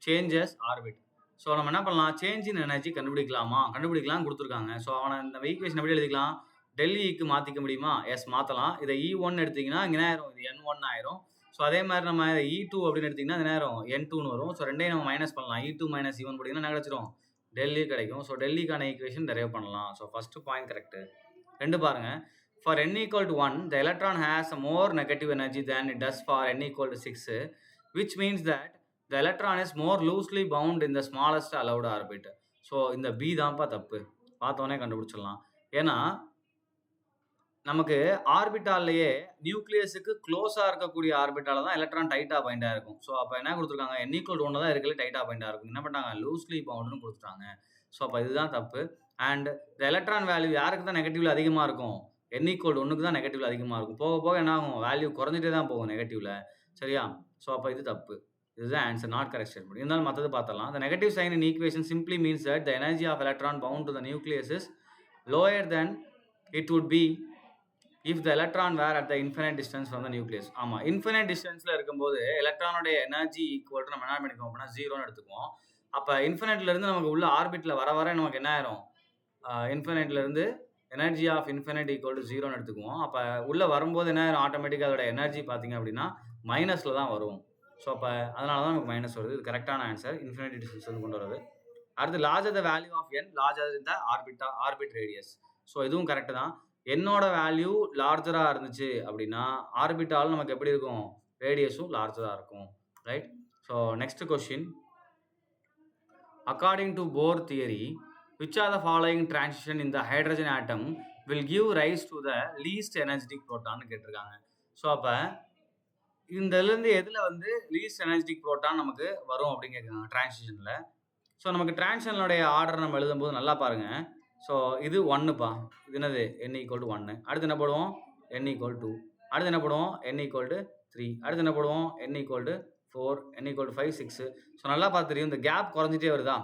S1: changes orbit. So நம்ம என்ன பண்ணலாம்? சேஞ்ச் இன் எனர்ஜி கண்டுபிடிக்கலாம் கொடுத்துருக்காங்க. ஸோ அவனை இந்த ஈக்குவேஷன் எப்படி எழுதிக்கலாம்? டெல்லிக்கு மாற்றிக்க முடியுமா? எஸ் மாற்றலாம். இதை E1 எடுத்தீங்கன்னா இங்கே என்ன ஆயிரும்? இது N1 ஆயிரும். ஸோ அதே மாதிரி நம்ம E2 அப்படின்னு எடுத்தீங்கன்னா என்ன ஆயிரும்? N2ன்னு வரும். ஸோ ரெண்டையும் நம்ம மைனஸ் பண்ணலாம். E2 மைனஸ் E1 போட்டிங்கன்னா என்ன கிடைச்சிரும்? டெல்லி கிடைக்கும். ஸோ டெல்லிக்கான ஈக்குவேஷன் டெரைவ் பண்ணலாம். So first point correct. ரெண்டு பாருங்க. For n equal to 1 the electron has a more negative energy than it does for n equal to 6 which means that the electron is more loosely bound in the smallest allowed orbit. So இந்த B தான்ப்பா தப்பு. பார்த்தோன்னே கண்டுபிடிச்சிடலாம். ஏன்னா நமக்கு ஆர்பிட்டால்லையே நியூக்ளியஸுக்கு க்ளோஸா இருக்கக்கூடிய ஆர்பிட்டால தான் எலக்ட்ரான் டைட்டா பைண்டா இருக்கும். ஸோ அப்ப என்ன கொடுத்துருக்காங்க? n equal to 1 தான் இருக்கல டைட்டா பைண்டா இருக்கும். என்ன பண்ணாங்க? லூஸ்லி பவுண்ட்னு கொடுத்துட்டாங்க. ஸோ அப்ப இதுதான் தப்பு. அண்ட் த எலக்ட்ரான் வேல்யூ யாருக்கு தான் நெகட்டிவ்ல அதிகமா இருக்கும்? n equal to 1க்கு தான் நெகட்டிவ்ல அதிகமா இருக்கும். போக போக என்ன ஆகும்? வேல்யூ குறைஞ்சிட்டே தான் போகும் நெகட்டிவ்ல. சரியா? ஸோ அப்ப இது தப்பு. இதுதான் ஆன்சர், நாட் கரெக்ட் ஸ்டேட்மெண்ட். இருந்தாலும் மற்றது பார்த்தலாம். The negative sign in equation simply means that the energy of electron bound to the nucleus is lower than it would be if the electron were at the infinite distance from the nucleus. ஆமா, infinite டிஸ்டன்ஸ்ல இருக்கும்போது எலக்ட்ரானோட energy equal to நம்ம என்ன பண்ணிக்குவோம் அப்படின்னா 0ன்னு எடுத்துக்குவோம். அப்ப இன்ஃபினைட்ல இருந்து நமக்கு உள்ள ஆர்பிட்ல வர வர நமக்கு என்ன ஆயிரும்? இன்ஃபினைட்ல இருந்து energy of infinite equal to 0ன்னு எடுத்துக்குவோம். அப்ப உள்ள வரும்போது என்ன ஆயிரும்? ஆட்டோமேட்டிக்கா அதோட எனர்ஜி பார்த்தீங்க அப்படின்னா மைனஸ்ல தான் வரும். ஸோ அப்போ அதனால தான் நமக்கு மைனஸ் வருது. இது கரெக்டான ஆன்சர், இன்ஃபினிட்டி டிஸ்டன்ஸ் வந்து கொண்டு வருது. அடுத்து larger the value of n larger the orbit radius. So இதுவும் கரெக்டு தான். என்னோட வேல்யூ லார்ஜராக இருந்துச்சு அப்படின்னா ஆர்பிட்டால் நமக்கு எப்படி இருக்கும்? ரேடியஸும் லார்ஜராக இருக்கும். Right? So next question. According to Bohr theory which are the following transition in the hydrogen atom will give rise to the least energetic proton கேட்டிருக்காங்க. ஸோ அப்போ இதிலிருந்து எதில் வந்து லீஸ்ட் எனர்ஜெட்டிக் புரோட்டான் நமக்கு வரும் அப்படின்னு கேட்குறாங்க டிரான்சிஷனில். ஸோ நமக்கு டிரான்சிஷனுடைய ஆர்டர் நம்ம எழுதும்போது நல்லா பாருங்கள். ஸோ இது 1ப்பா. இது என்னது? n equal to 1. அடுத்து என்ன போடுவோம்? n equal to 2. அடுத்து என்ன போடுவோம்? n equal to 3. அடுத்து என்ன போடுவோம்? n equal to 4, n equal to 5, 6. So நல்லா பார்த்து தெரியும், இந்த கேப் குறைஞ்சிட்டே வருதா?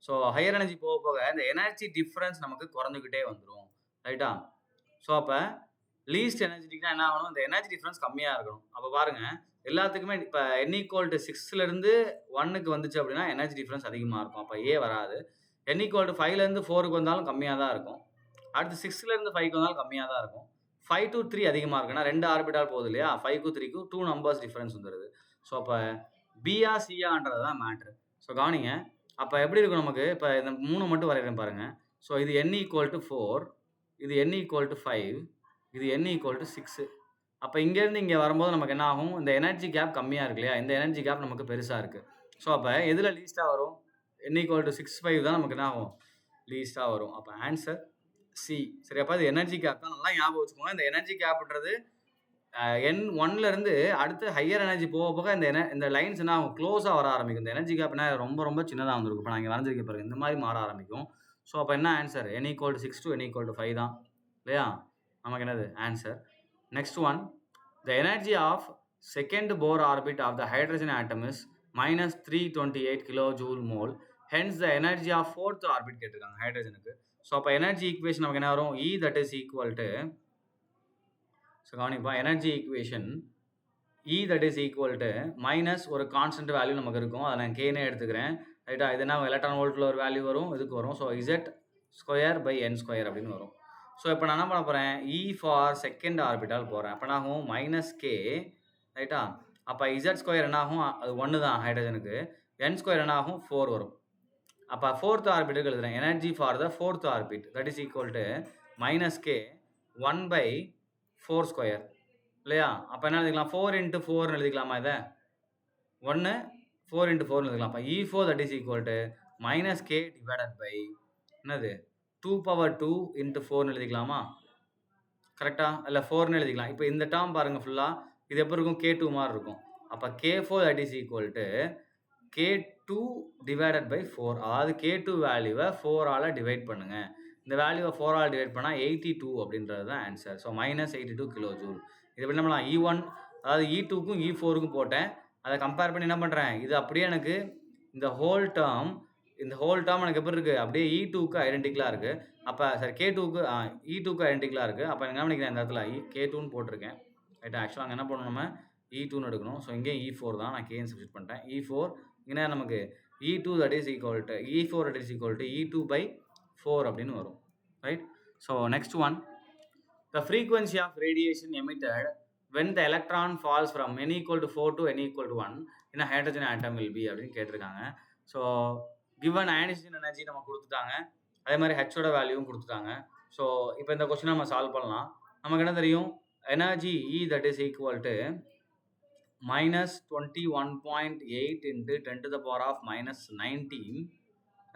S1: ஸோ ஹையர் எனர்ஜி போக போக இந்த எனர்ஜி டிஃப்ரென்ஸ் நமக்கு குறைஞ்சிக்கிட்டே வந்துடும். ரைட்டா? ஸோ அப்போ லீஸ்ட் எனர்ஜெட்டிக்னா என்ன ஆகணும்? இந்த எனர்ஜி டிஃப்ரென்ஸ் கம்மியாக இருக்கணும். அப்போ பாருங்க, எல்லாத்துக்குமே இப்போ n equal to 6லேருந்து 1க்கு வந்துச்சு அப்படின்னா எனர்ஜி டிஃப்ரென்ஸ் அதிகமாக இருக்கும். அப்போ ஏ வராது. n equal to 5லேருந்து 4க்கு வந்தாலும் கம்மியாக தான் இருக்கும். அடுத்து 6லேருந்து 5க்கு வந்தாலும் கம்மியாக தான் இருக்கும். 5 to 3 அதிகமாக இருக்குன்னா 2 ஆர்பிட்டால் போகுது இல்லையா? 5க்கும் 3க்கும் 2 நம்பர்ஸ் டிஃப்ரென்ஸ் வந்துடுது. ஸோ அப்போ பியா சியான்றது தான் மேட்ரு. ஸோ கவனிங்க, அப்போ எப்படி இருக்கும் நமக்கு? இப்போ இந்த 3 மட்டும் வரைகிறேன் பாருங்கள். ஸோ இது n equal to 4, இது n equal to 5, இது n equal to 6. அப்போ இங்கேருந்து இங்கே வரும்போது நமக்கு என்ன ஆகும்? இந்த எனர்ஜி கேப் கம்மியாக இருக்கு இல்லையா? இந்த எனர்ஜி கேப் நமக்கு பெருசாக இருக்குது. ஸோ அப்போ எதில் லீஸ்ட்டாக வரும்? n equal to 6, 5 தான் நமக்கு என்ன ஆகும்? லீஸ்ட்டாக வரும். அப்போ ஆன்சர் சி. சரி, அப்போ இது எனர்ஜி கேப் தான். நல்லா ஞாபகம் வச்சுக்கோங்க. இந்த எனர்ஜி கேப்ன்றது N1லேருந்து அடுத்து ஹையர் எனர்ஜி போக போக இந்த லைன்ஸ் என்ன ஆகும்? க்ளோஸாக வர ஆரம்பிக்கும். இந்த எனர்ஜி கேப் என்ன ரொம்ப ரொம்ப சின்னதாக வந்துருக்கும். இப்போ நான் இங்கே வரைஞ்சிருக்க பாருங்க, இந்த மாதிரி மாற ஆரம்பிக்கும். ஸோ அப்போ என்ன answer? n equal to 6 to n equal to 5 தான் இல்லையா? நமக்கு என்னது answer? Next one, the energy of second Bohr orbit of the hydrogen atom is -328 kilojoule mole. Hence the energy of fourth orbit கேட்டிருக்காங்க ஹைட்ரஜனுக்கு. So அப்போ energy equation நமக்கு என்ன வரும்? E that is equal to, so கவனிப்பா, energy equation E that is equal to minus ஒரு constant value நமக்கு இருக்கும். அதை நான் கேனே எடுத்துக்கிறேன். ரைட்டா? இது என்ன? எலக்ட்ரான் வோல்ட்டில் ஒரு வேல்யூ வரும், இதுக்கு வரும். So Z square by n square அப்படின்னு வரும். ஸோ இப்போ நான் என்ன பண்ண போகிறேன், இ ஃபார் செகண்ட் ஆர்பிட்டால் போகிறேன். அப்போ என்ன ஆகும், -k ரைட்டா. அப்போ இசட் ஸ்கொயர் என்ன ஆகும், அது 1 தான் ஹைட்ரஜனுக்கு. n ஸ்கொயர் என்ன ஆகும், 4 வரும். அப்போ ஃபோர்த் ஆர்பிட்டுக்கு எழுதுறேன். Energy for the fourth orbit that is equal to -k 1/4 square இல்லையா. அப்போ என்ன எழுதிக்கலாம், 4 × 4 எழுதிக்கலாமா இதை, 1 4 × 4 எழுதிக்கலாம். அப்போ E4 that is equal to -k divided by என்னது 2/2 × 4 எழுதிக்கலாமா, கரெக்டா. இல்லை 4ன்னு எழுதிக்கலாம். இப்போ இந்த டேர்ம் பாருங்க ஃபுல்லாக, இது எப்படி இருக்கும், K2 மாதிரி இருக்கும். அப்போ K4 that is equal to K2 divided by 4. அதாவது K2 வேல்யூவை 4ஆல் டிவைட் பண்ணுங்க. இந்த வேல்யூவை 4ஆல் டிவைட் பண்ணால் 82 அப்படின்றது தான் ஆன்சர். So -82 kilo joule. இது எப்படி பண்ணலாம், E1 அதாவது E2க்கும் E4க்கும் போட்டேன், அதை கம்பேர் பண்ணி என்ன பண்ணுறேன், இது அப்படியே எனக்கு இந்த ஹோல் டேர்ம் எனக்கு எப்படி இருக்குது, அப்படியே E2க்கு ஐடென்டிக்கலாக இருக்குது. அப்போ சார் E2க்கு ஐடென்டிக்கலாக இருக்குது. அப்போ என்ன பண்ணிக்கிறேன், இந்த இடத்துல K2ன்னு போட்டிருக்கேன் ரைட்டா. ஆக்சுவலாக அங்கே என்ன பண்ணணும், நம்ம E2ன்னு எடுக்கணும். ஸோ இங்கே E4 தான், நான் Kன்னு சப்ஸ்டிட் பண்ணிட்டேன். E4 இங்கே நமக்கு E2 that is equal to E4 that is equal to E2/4 அப்படின்னு வரும் right. So next one, the frequency of radiation emitted when the electron falls from n equal to 4 to n equal to 1 in a hydrogen atom will be அப்படின்னு கேட்டிருக்காங்க. So given ionization energy நம்ம கொடுத்துட்டாங்க, அதே மாதிரி ஹெச்சோட வேல்யூவும் கொடுத்துட்டாங்க. So இப்போ இந்த கொஸ்டினை நம்ம சால்வ் பண்ணலாம். நமக்கு என்ன தெரியும், energy E that is equal to -21.8 into 10 to the power of -19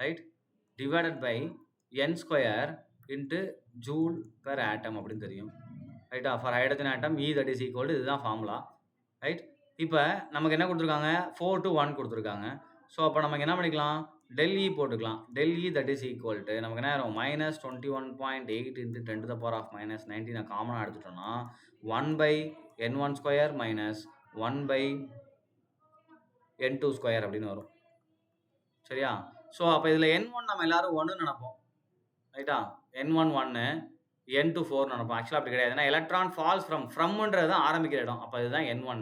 S1: right divided by n square into joule per atom அப்படின்னு தெரியும் ரைட்டா. For hydrogen atom E that is equal to, இதுதான் ஃபார்முலா ரைட். இப்போ நமக்கு என்ன கொடுத்துருக்காங்க, 4 to 1 கொடுத்துருக்காங்க. So அப்போ நமக்கு என்ன பண்ணிக்கலாம், ΔE போட்டுக்கலாம். ΔE that is equal to நமக்கு என்ன ஆகும், -21.8 into 10 to the power of -19 காமனாக எடுத்துட்டோம்னா 1/n1 square minus 1/n2 square அப்படின்னு வரும் சரியா. ஸோ அப்போ இதில் n1 நம்ம எல்லாரும் 1 நினைப்போம் ரைட்டா. n1 1, n2 4 நினைப்போம். ஆக்சுவலாக அப்படி கிடையாது. ஏன்னா எலக்ட்ரான் ஃபால்ஸ் ஃப்ரம்ன்றது தான் ஆரம்பிக்கிற இடம். அப்போ இதுதான் n1.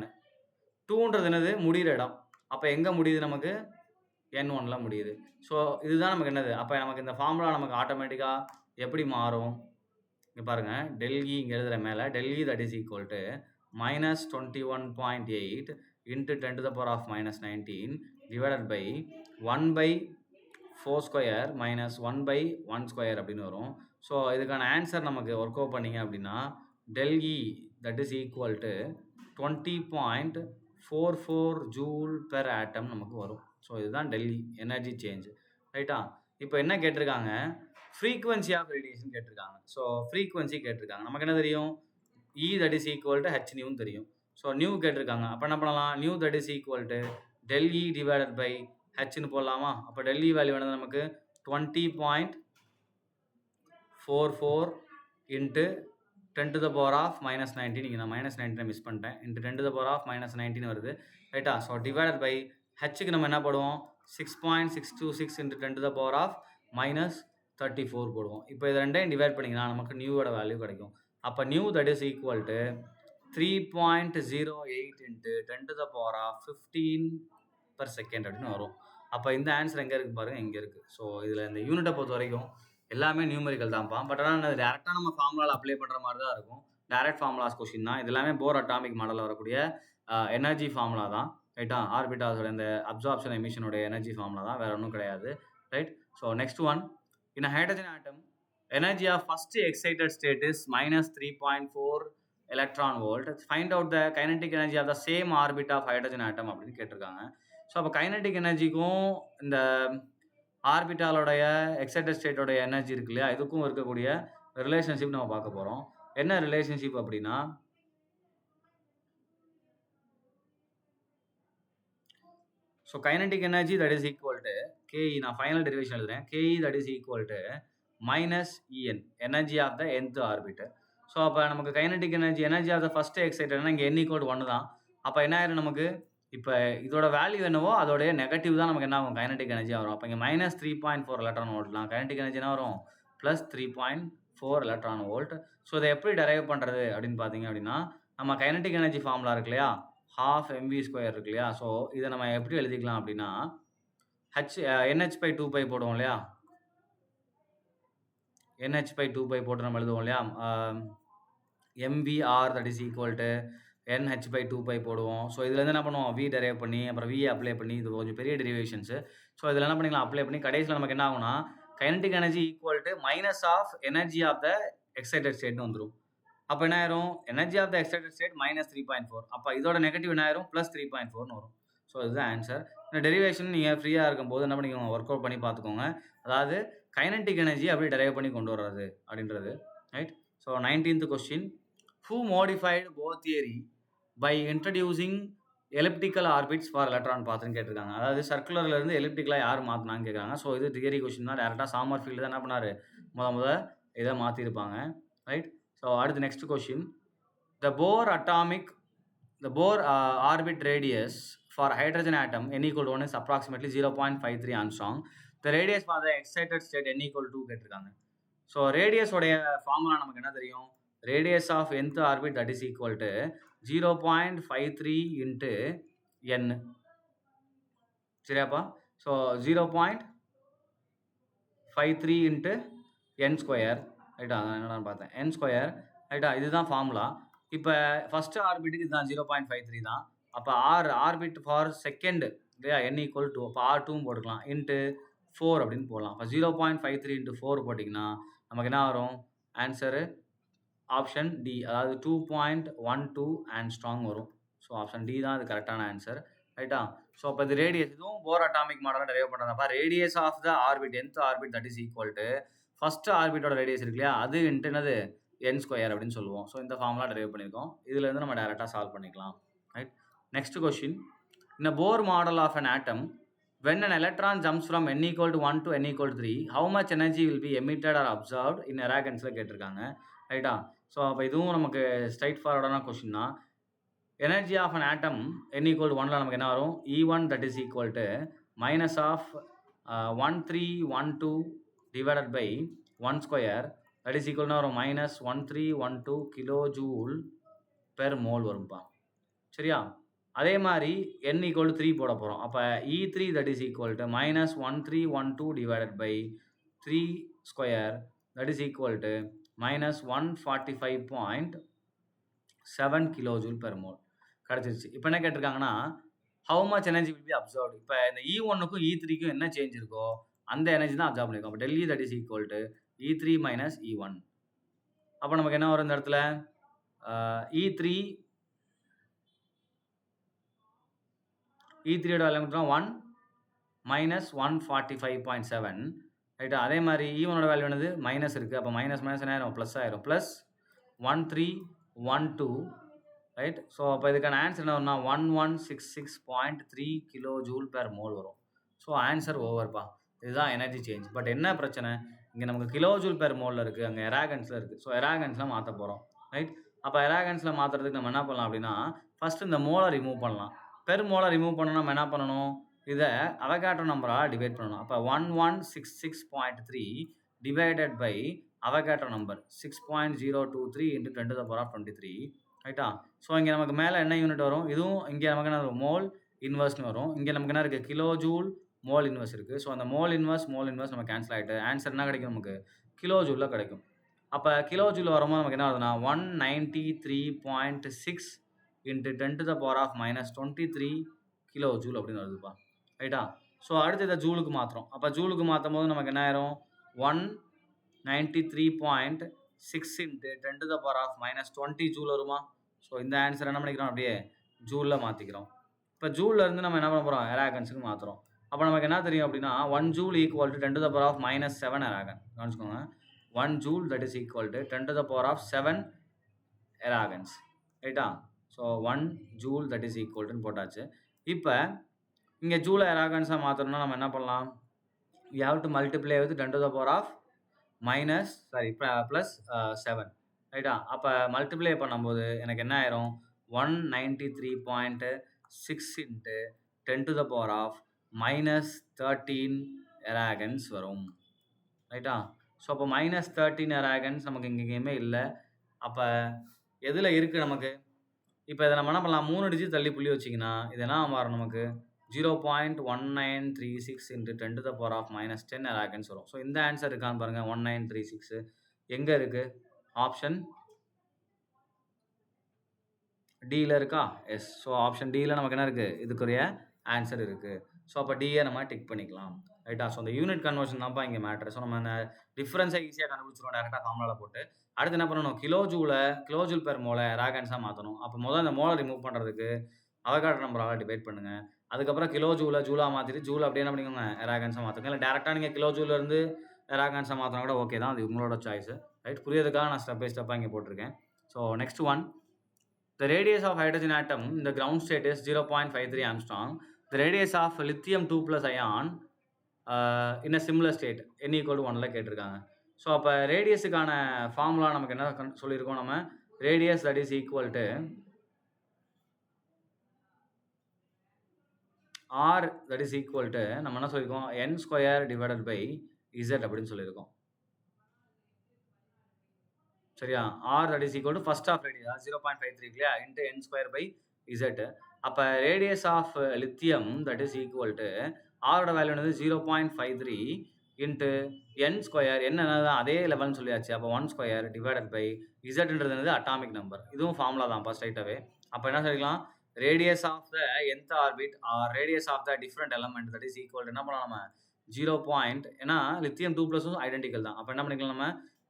S1: 2ன்றது என்னது, முடிகிற இடம். அப்போ எங்கே முடியுது, நமக்கு n1ல் முடியுது. ஸோ இதுதான் நமக்கு என்னது, அப்போ நமக்கு இந்த ஃபார்முலா நமக்கு ஆட்டோமேட்டிக்காக எப்படி மாறும், இங்கே பாருங்கள், ΔE இங்கே எழுதுகிற மேலே ΔE that is equal to -21.8 into 10 to the power of -19 divided by 1/4 square minus 1/1 square அப்படின்னு வரும். ஸோ இதுக்கான ஆன்சர் நமக்கு ஒர்க் அவுட் பண்ணிங்க அப்படின்னா ΔE that is equal to 20.44 joule per atom நமக்கு வரும். ஸோ இதுதான் ΔE எனர்ஜி சேஞ்ச் ரைட்டா. இப்போ என்ன கேட்டிருக்காங்க, ஃப்ரீக்வன்சி ஆஃப் ரேடியேஷன் கேட்டிருக்காங்க. ஸோ ஃப்ரீக்வன்சி கேட்டிருக்காங்க, நமக்கு என்ன தெரியும், E that is equal to h நியூன்னு தெரியும். ஸோ நியூ கேட்டிருக்காங்க, அப்போ என்ன பண்ணலாம், nu that is equal to ΔE divided by ஹெச்னு போடலாமா. அப்போ ΔE வேல்யூ வேணுது நமக்கு 20.44 into 10 to the power of -19. இங்கே நான் -19 மிஸ் பண்ணிட்டேன். Into 10 to the power of -19 வருது ரைட்டா. ஸோ டிவைடட் பை ஹெச்சுக்கு நம்ம என்ன போடுவோம், 6.626 into 10 to the power of -34 போடுவோம். இப்போ இது ரெண்டையும் டிவைட் பண்ணிங்கன்னா நமக்கு நியூவோட வேல்யூ கிடைக்கும். அப்போ new that is equal to 3.08 into 10 to the power of 15 per second அப்படின்னு வரும். அப்போ இந்த ஆன்சர் எங்கே இருக்குது பாருங்கள், இங்கே இருக்குது. ஸோ இதில் இந்த யூனிட்டை பொறுத்த வரைக்கும் எல்லாமே நியூமரிக்கல் தான்ப்பா. பட் ஆனால் அது டேரெக்டாக நம்ம ஃபார்முலாவில் அப்ளை பண்ணுற மாதிரி தான் இருக்கும். டேரக்ட் ஃபார்முலாஸ் கொஸ்டின் தான் இது எல்லாமே. போர் அட்டாமிக் மாடலில் வரக்கூடிய எனர்ஜி ஃபார்முலா தான் ரைட்டா. ஆர்பிட்டாஸோட இந்த அப்சார்ப்ஷன் எமிஷனோட எனர்ஜி ஃபார்முலா தான், வேறு ஒன்றும் கிடையாது right. So next one, in hydrogen atom energy of first excited state is -3.4 electron volt. Find out the kinetic energy of the same orbit of hydrogen atom அப்படின்னு கேட்டிருக்காங்க. So அப்போ kinetic எனர்ஜிக்கும் இந்த ஆர்பிட்டாலோடைய excited ஸ்டேட்டோடைய energy இருக்கு இல்லையா, இதுக்கும் இருக்கக்கூடிய relationship நம்ம பார்க்க போகிறோம். என்ன ரிலேஷன்ஷிப் அப்படின்னா, so kinetic energy that is equal to KE, நான் ஃபைனல் டெரிவேஷன் எழுதுறேன், KE that is equal to -EN energy of the nth orbit. So அப்போ நமக்கு kinetic energy of the first எக்ஸைட்டட்னா இங்கே n = 1 தான். அப்போ என்ன ஆயிரும் நமக்கு, இப்போ இதோட வேல்யூ என்னவோ அதோடைய நெகட்டிவ் தான் நமக்கு என்ன ஆகும், கைனடிக் எனர்ஜியாக வரும். அப்போ இங்கே -3.4 எலக்ட்ரான் வோல்ட்லாம் கைனடிக் எனர்ஜி என்ன வரும், +3.4 எலக்ட்ரான் வோல்ட். ஸோ இதை எப்படி டெரைவ் பண்ணுறது அப்படின்னு பார்த்தீங்க அப்படின்னா, நம்ம கைனடிக் எனர்ஜி ஃபார்முலா இருக்கு இல்லையா, 12mv² இருக்கு இல்லையா. ஸோ இதை நம்ம எப்படி எழுதிக்கலாம் அப்படின்னா, NH/2π போடுவோம் இல்லையா, NH/2π போட்டு நம்ம எழுதுவோம் இல்லையா? MVR that is equal to NH/2π போடுவோம். ஸோ இதுலேருந்து என்ன பண்ணுவோம்? V டெரைவ் பண்ணி அப்புறம் V அப்ளை பண்ணி இது கொஞ்சம் பெரிய டெரிவேஷன்ஸு. ஸோ இதில் என்ன பண்ணிக்கலாம்? அப்ளை பண்ணி கடைசியில் நமக்கு என்ன ஆகும்னா kinetic energy equal to minus of energy of the excited ஸ்டேட்னு வந்துடும். அப்போ என்ன ஆயிரும்? Energy of the excited state -3.4. அப்போ இதோட நெகட்டிவ் என்ன ஆயிரும்? +3.4ன்னு வரும். ஸோ இதுதான் ஆன்சர். இந்த டெரிவேஷன் நீங்கள் ஃப்ரீயாக இருக்கும்போது என்ன பண்ணிக்கோங்க? ஒர்க் அவுட் பண்ணி பார்த்துக்கோங்க. அதாவது கைனடிக் எனர்ஜி அப்படியே டெரைவ் பண்ணி கொண்டு வர்றது அப்படின்றது. Right? So 19th question. Who modified Bohr theory by introducing elliptical orbits for electron பாத்துன்னு கேட்டிருக்காங்க. அதாவது சர்க்குலர்ல இருந்து எலிப்டிக்கலா யார் மாத்தினான்னு கேட்குறாங்க. ஸோ இது தியரி கொஸ்டின் தான். டேரக்டா சாமர்ஃபீல்டு தான் என்ன பண்ணாரு? முத இதை மாத்திருப்பாங்க. ரைட்? ஸோ அடுத்து next question. The Bohr orbit radius for hydrogen atom n equal to 1 is approximately 0.53 angstrom. The radius for the excited state n equal to கேட்டிருக்காங்க. ஸோ ரேடியஸ் உடைய ஃபார்முலா நமக்கு என்ன தெரியும்? Radius of nth orbit that is equal to 0.53 into n. சரியாப்பா? So 0.53 into n square. ரைட்டா? அதான் என்னடான்னு பார்த்தேன். n square. ரைட்டா? இதுதான் ஃபார்முலா. இப்போ ஃபர்ஸ்ட் ஆர்பிட்டுக்கு இதுதான் 0.53 தான். அப்போ ஆர்பிட் ஃபார் செகண்ட் இல்லையா? n ஈக்குவல் டு அப்போ R2 போட்டுக்கலாம். இன்ட்டு 4 அப்படின்னு போடலாம். அப்போ 0.53 இன்ட்டு 4 போட்டிங்கன்னா நமக்கு என்ன வரும்? ஆன்சரு ஆப்ஷன் டி, அதாவது 2.12 ஆங்ஸ்ட்ராங் வரும். ஸோ ஆப்ஷன் டி தான் அது கரெக்டான ஆன்சர். ரைட்டா? ஸோ அப்போ இது ரேடியஸ், இதுவும் போர் அட்டாமிக் மாடலாக டெரைவ் பண்ணுறதப்பா. Radius of the orbit nth orbit that is equal to first ஆர்பிட்டோட ரேடியஸ் இருக்கு இல்லையா? அது இன்ட்டு என்னது? n ஸ்கொயர் அப்படின்னு சொல்லுவோம். ஸோ இந்த ஃபார்முலா டெரைவ் பண்ணியிருக்கோம். இதுலேருந்து நம்ம டேரெக்டாக சால்வ் பண்ணிக்கலாம். Right? Next question. In a Bohr model of an atom, when an electron jumps from n equal to 1 to n equal to 3, how much energy will be emitted or absorbed in eragondsல கேட்டிருக்காங்க. ரைட்டா? So அப்போ இதுவும் நமக்கு straight ஃபார்வர்டான question தான். Energy of an atom n equal to 1ல நமக்கு என்ன வரும்? E1 that is equal to minus of 1312 divided by 1 square that is equal to வரும் -1312 கிலோ ஜூல் பெர் மோல் வரும்பா. சரியா? அதே மாதிரி n equal to 3 போட போகிறோம். அப்போ E3 that is equal to -1312 divided by 3 square that is equal to -145.7 kilojoule per mole கிடச்சிருச்சு. இப்போ என்ன கேட்டிருக்காங்கன்னா how much energy will be absorbed. இப்போ இந்த E1க்கும் E3க்கும் என்ன சேஞ்ச் இருக்கோ அந்த எனர்ஜி தான் அப்சார்ப் பண்ணியிருக்கோம். அப்போ Delhi that is equal to E3 minus E1. அப்போ நமக்கு என்ன வரும் இந்த இடத்துல? E3யோட வேல்யூ 1 minus 145.7. ரைட்டா? அதே மாதிரி E1ஓட வேல்யூ என்னது? மைனஸ் இருக்குது. அப்போ மைனஸ் என்ன ஆயிரும்? ப்ளஸ் ஆயிரும். ப்ளஸ் 1312. ரைட்? ஸோ அப்போ இதுக்கான ஆன்சர் என்ன வரும்னா 1166.3 கிலோ ஜூல் பெர் மோல் வரும். ஸோ ஆன்சர் ஓவர்ப்பா. இதுதான் எனர்ஜி சேஞ்ச். பட் என்ன பிரச்சனை? இங்கே நமக்கு கிலோ ஜூல் பெர் மோலில் இருக்குது, அங்கே எராகன்ஸில் இருக்குது. ஸோ எராகன்ஸில் மாற்ற போகிறோம். ரைட்? அப்போ எராகன்ஸில் மாற்றுறதுக்கு நம்ம என்ன பண்ணலாம் அப்படின்னா ஃபஸ்ட்டு இந்த மோலை ரிமூவ் பண்ணலாம். பெர் மோலை ரிமூவ் பண்ணணும். நம்ம என்ன பண்ணணும்? இதை அவகாட்ரோ நம்பரால் டிவைட் பண்ணணும். அப்போ 1166.3 divided by Avogadro number 6.023 into 10 to the power of 23. ரைட்டா? ஸோ இங்கே நமக்கு மேலே என்ன யூனிட் வரும்? இதுவும் இங்கே நமக்கு என்ன வரும்? மோல் இன்வெர்ஸ்னு வரும். இங்கே நமக்கு என்ன இருக்குது? கிலோ ஜூல் மோல் இன்வெர்ஸ் இருக்குது. ஸோ அந்த மோல் இன்வெர்ஸ் நம்ம கேன்சல் ஆகிட்டு ஆன்சர் என்ன கிடைக்கும்? நமக்கு கிலோ ஜூலில் கிடைக்கும். அப்போ கிலோ ஜூல் வரும்போது நமக்கு என்ன வருதுன்னா 193.6 into 10 to the power of -23 kilo joule அப்படின்னு வருதுப்பா. ரைட்டா? ஸோ அடுத்து இதை ஜூலுக்கு மாற்றுறோம். அப்போ ஜூலுக்கு மாற்றும் போது நமக்கு என்ன ஆயிரும்? 193.6 into 10 to the power of -20 joule வருமா? ஸோ இந்த ஆன்சர் என்ன பண்ணிக்கிறோம்? அப்படியே ஜூலில் மாற்றிக்கிறோம். இப்போ ஜூலில் இருந்து நம்ம என்ன பண்ண போகிறோம்? எராகன்ஸுக்கு மாற்றுறோம். அப்போ நமக்கு என்ன தெரியும் அப்படின்னா 1 joule equal to 10 to the power of -7 எராகன். கவனிச்சுக்கோங்க. 1 joule that is equal to 10 to the power of 7 எராகன்ஸ். ரைட்டா? So 1 joule that is equal டுன்னு போட்டாச்சு. இப்போ இங்கே ஜூலை எராகன்ஸாக மாற்றணும்னா நம்ம என்ன பண்ணலாம்? We have to multiply with 10 to the power of plus 7. ரைட்டா? அப்போ மல்டிப்ளை பண்ணும்போது எனக்கு என்ன ஆயிரும்? 193.6 into 10 to the power of -13 எராகன்ஸ் வரும். ரைட்டா? ஸோ அப்போ -13 எராகன்ஸ் நமக்கு எங்கேயுமே இல்லை. அப்போ எதில் இருக்குது நமக்கு? இப்போ இதை நம்ம என்ன பண்ணலாம்? 3 டிஜிட் தள்ளி புள்ளி வச்சிங்கன்னா இது என்ன மாறும்? நமக்கு 0.1936 into 10 to the power of minus 10 arrogans வரும். ஸோ இந்த ஆன்சர் இருக்கான்னு பாருங்க. 1936 எங்க இருக்கு? ஆப்ஷன் டில இருக்கா? எஸ். ஸோ ஆப்ஷன் டில நமக்கு என்ன இருக்கு? இதுக்குரிய ஆன்சர் இருக்கு. ஸோ அப்போ டியை நம்ம டிக் பண்ணிக்கலாம். ரைட்டா? ஸோ அந்த யூனிட் கன்வர்ஷன் தான்ப்பா இங்கே மேட்ரு. ஸோ நம்ம அந்த டிஃபரன்ஸை ஈஸியாக கண்டுபிடிச்சிருவோம் டேரெக்டாக ஃபார்முலாவில் போட்டு. அடுத்து என்ன பண்ணணும்? கிலோஜூல் பெர் மோலை ராகன்ஸாக மாற்றணும். அப்போ முதல்ல அந்த மோலை ரிமூவ் பண்ணுறதுக்கு அவகாட்ரோ நம்பரால் டிவைட் பண்ணுங்க. அதுக்கப்புறம் ஜூலாக மாற்றிட்டு ஜூல் அப்படியே என்ன பண்ணிக்கோங்க? ராகன்ஸாக மாற்றுங்க. இல்லை டேரெக்டாக நீங்கள் கிலோஜூலேருந்து ராகன்ஸாக மாற்றினா கூட ஓகே தான். அது உங்களோட சாய்ஸ். ரைட்? புரியறதுக்காக நான் ஸ்டெப் பை ஸ்டெப்பாக இங்கே போட்டிருக்கேன். So next one. The radius of hydrogen atom in the ground state is 0.53 angstrom. The radius of lithium 2 plus ion in a similar state n equal to 1ல கேட்டிருக்காங்க. So அப்போ ரேடியஸுக்கான formula நமக்கு என்ன சொல்லியிருக்கோம்? நம்ம radius that is equal to r that is equal to நம்ம என்ன சொல்லியிருக்கோம்? n square divided by z அப்படின்னு சொல்லியிருக்கோம். சரியா? R that is equal to first of radius 0.53 இல்லையா? Into n square by z. அப்போ radius of lithium that is equal to ஆரோட value என்னது? 0.53 இன்ட்டு n ஸ்கொயர். என்னது? அதே லெவல்னு சொல்லியாச்சு. அப்போ 1 ஸ்கொயர் டிவைடட் பை இசட்ன்றது என்னது? Atomic number. இதுவும் ஃபார்முலா தான் ஸ்ட்ரைட்டாகவே. அப்போ என்ன சொல்லிக்கலாம்? Radius of the nth orbit or radius of the different element that is equal to என்ன பண்ணலாம் நம்ம? 0. ஏன்னா லித்தியம் 2 ப்ளஸும் ஐடென்டிக்கல் தான். அப்போ என்ன பண்ணிக்கலாம் நம்ம?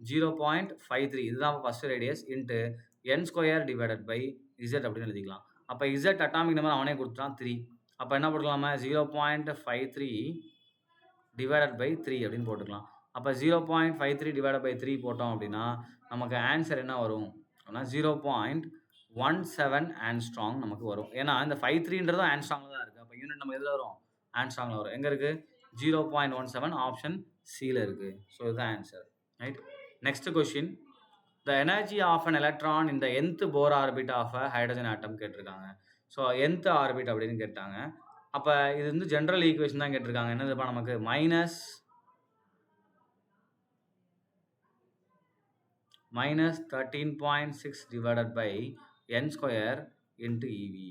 S1: 0.53 இதுதான் first radius into n square divided by z அப்படின்னு எழுதிக்கலாம். அப்போ z அட்டாமிக் நம்பர் அவனே கொடுத்துட்டான் 3. அப்போ என்ன போட்டுக்கலாமா? 0.53 டிவைடட் பை 3 அப்படின்னு போட்டுக்கலாம். அப்போ 0.53 டிவைடட் பை 3 போட்டோம் அப்படின்னா நமக்கு ஆன்சர் என்ன வரும்? அப்படின்னா 0.17 ஆன்ஸ்ட்ராங் நமக்கு வரும். ஏன்னா இந்த 53ன்றதும் ஆன்ஸ்ட்ராங்கில் தான் இருக்குது. அப்போ யூனிட் நம்ம எதில் வரும்? ஆன்ஸ்ட்ராங்கில் வரும். எங்கே இருக்குது? 0.17 ஆப்ஷன் சியில் இருக்குது. ஸோ இதுதான் answer. Right? Next question. The energy of an electron இந்த nth Bohr orbit of a hydrogen atom கேட்டிருக்காங்க. ஸோ nth ஆர்பிட் அப்படின்னு கேட்டாங்க. அப்போ இது வந்து ஜென்ரல் ஈக்குவேஷன் தான் கேட்டிருக்காங்க. என்னதுப்பா நமக்கு? Minus 13.6 divided by n square into eV.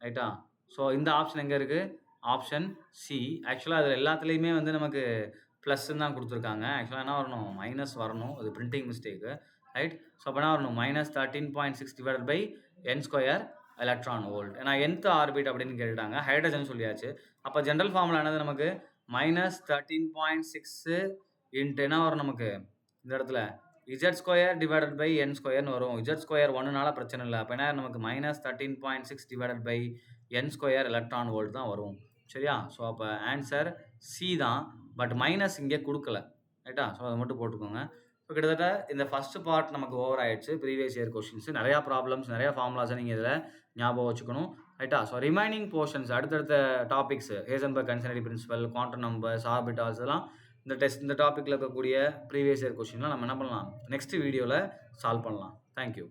S1: ரைட்டா? ஸோ இந்த ஆப்ஷன் எங்கே இருக்குது? Option C. ஆக்சுவலாக அதில் எல்லாத்துலேயுமே வந்து நமக்கு ப்ளஸ்ன்னு தான் கொடுத்துருக்காங்க. ஆக்சுவலாக என்ன வரணும்? மைனஸ் வரணும். அது பிரிண்டிங் மிஸ்டேக்கு. ரைட்? ஸோ அப்போ என்ன வரணும்? Minus 13.6 divided by n square electron volt. ஏன்னா nth ஆர்பிட் அப்படின்னு கேட்டுட்டாங்க. ஹைட்ரஜன் சொல்லியாச்சு. அப்போ ஜென்ரல் ஃபார்முலா என்னது நமக்கு? மைனஸ் 13.6 இன்ட்டு என்ன வரும் நமக்கு இந்த இடத்துல? z square divided by n ஸ்கொயர்னு வரும். z ஸ்கொயர் 1னால பிரச்சனை இல்லை. அப்போ என்ன நமக்கு? Minus 13.6 divided by n square electron volt தான் வரும். சரியா? ஸோ அப்போ ஆன்சர் சி தான். பட் மைனஸ் இங்கே கொடுக்கல. ரைட்டா? ஸோ அதை மட்டும் போட்டுக்கோங்க. இப்போ கிட்டத்தட்ட இந்த ஃபஸ்ட்டு பார்ட் நமக்கு ஓவர் ஆயிடுச்சு. ப்ரீவியஸ் இயர் கொஸ்டின்ஸ் நிறையா ப்ராப்ளம்ஸ், நிறையா ஃபார்முலாஸை நீங்கள் இதில் ஞாபகம் வச்சுக்கணும். ரைட்டா? ஸோ ரிமைனிங் போர்ஷன்ஸ் அடுத்தடுத்த topics Heisenberg conservative principle, quantum numbers, orbitals எல்லாம் இந்த டாப்பிக்கில் இருக்கக்கூடிய ப்ரீவியஸ் இயர் கொஸ்டின்லாம் நம்ம என்ன பண்ணலாம்? நெக்ஸ்ட் வீடியோவில் சால்வ் பண்ணலாம். தேங்க்யூ.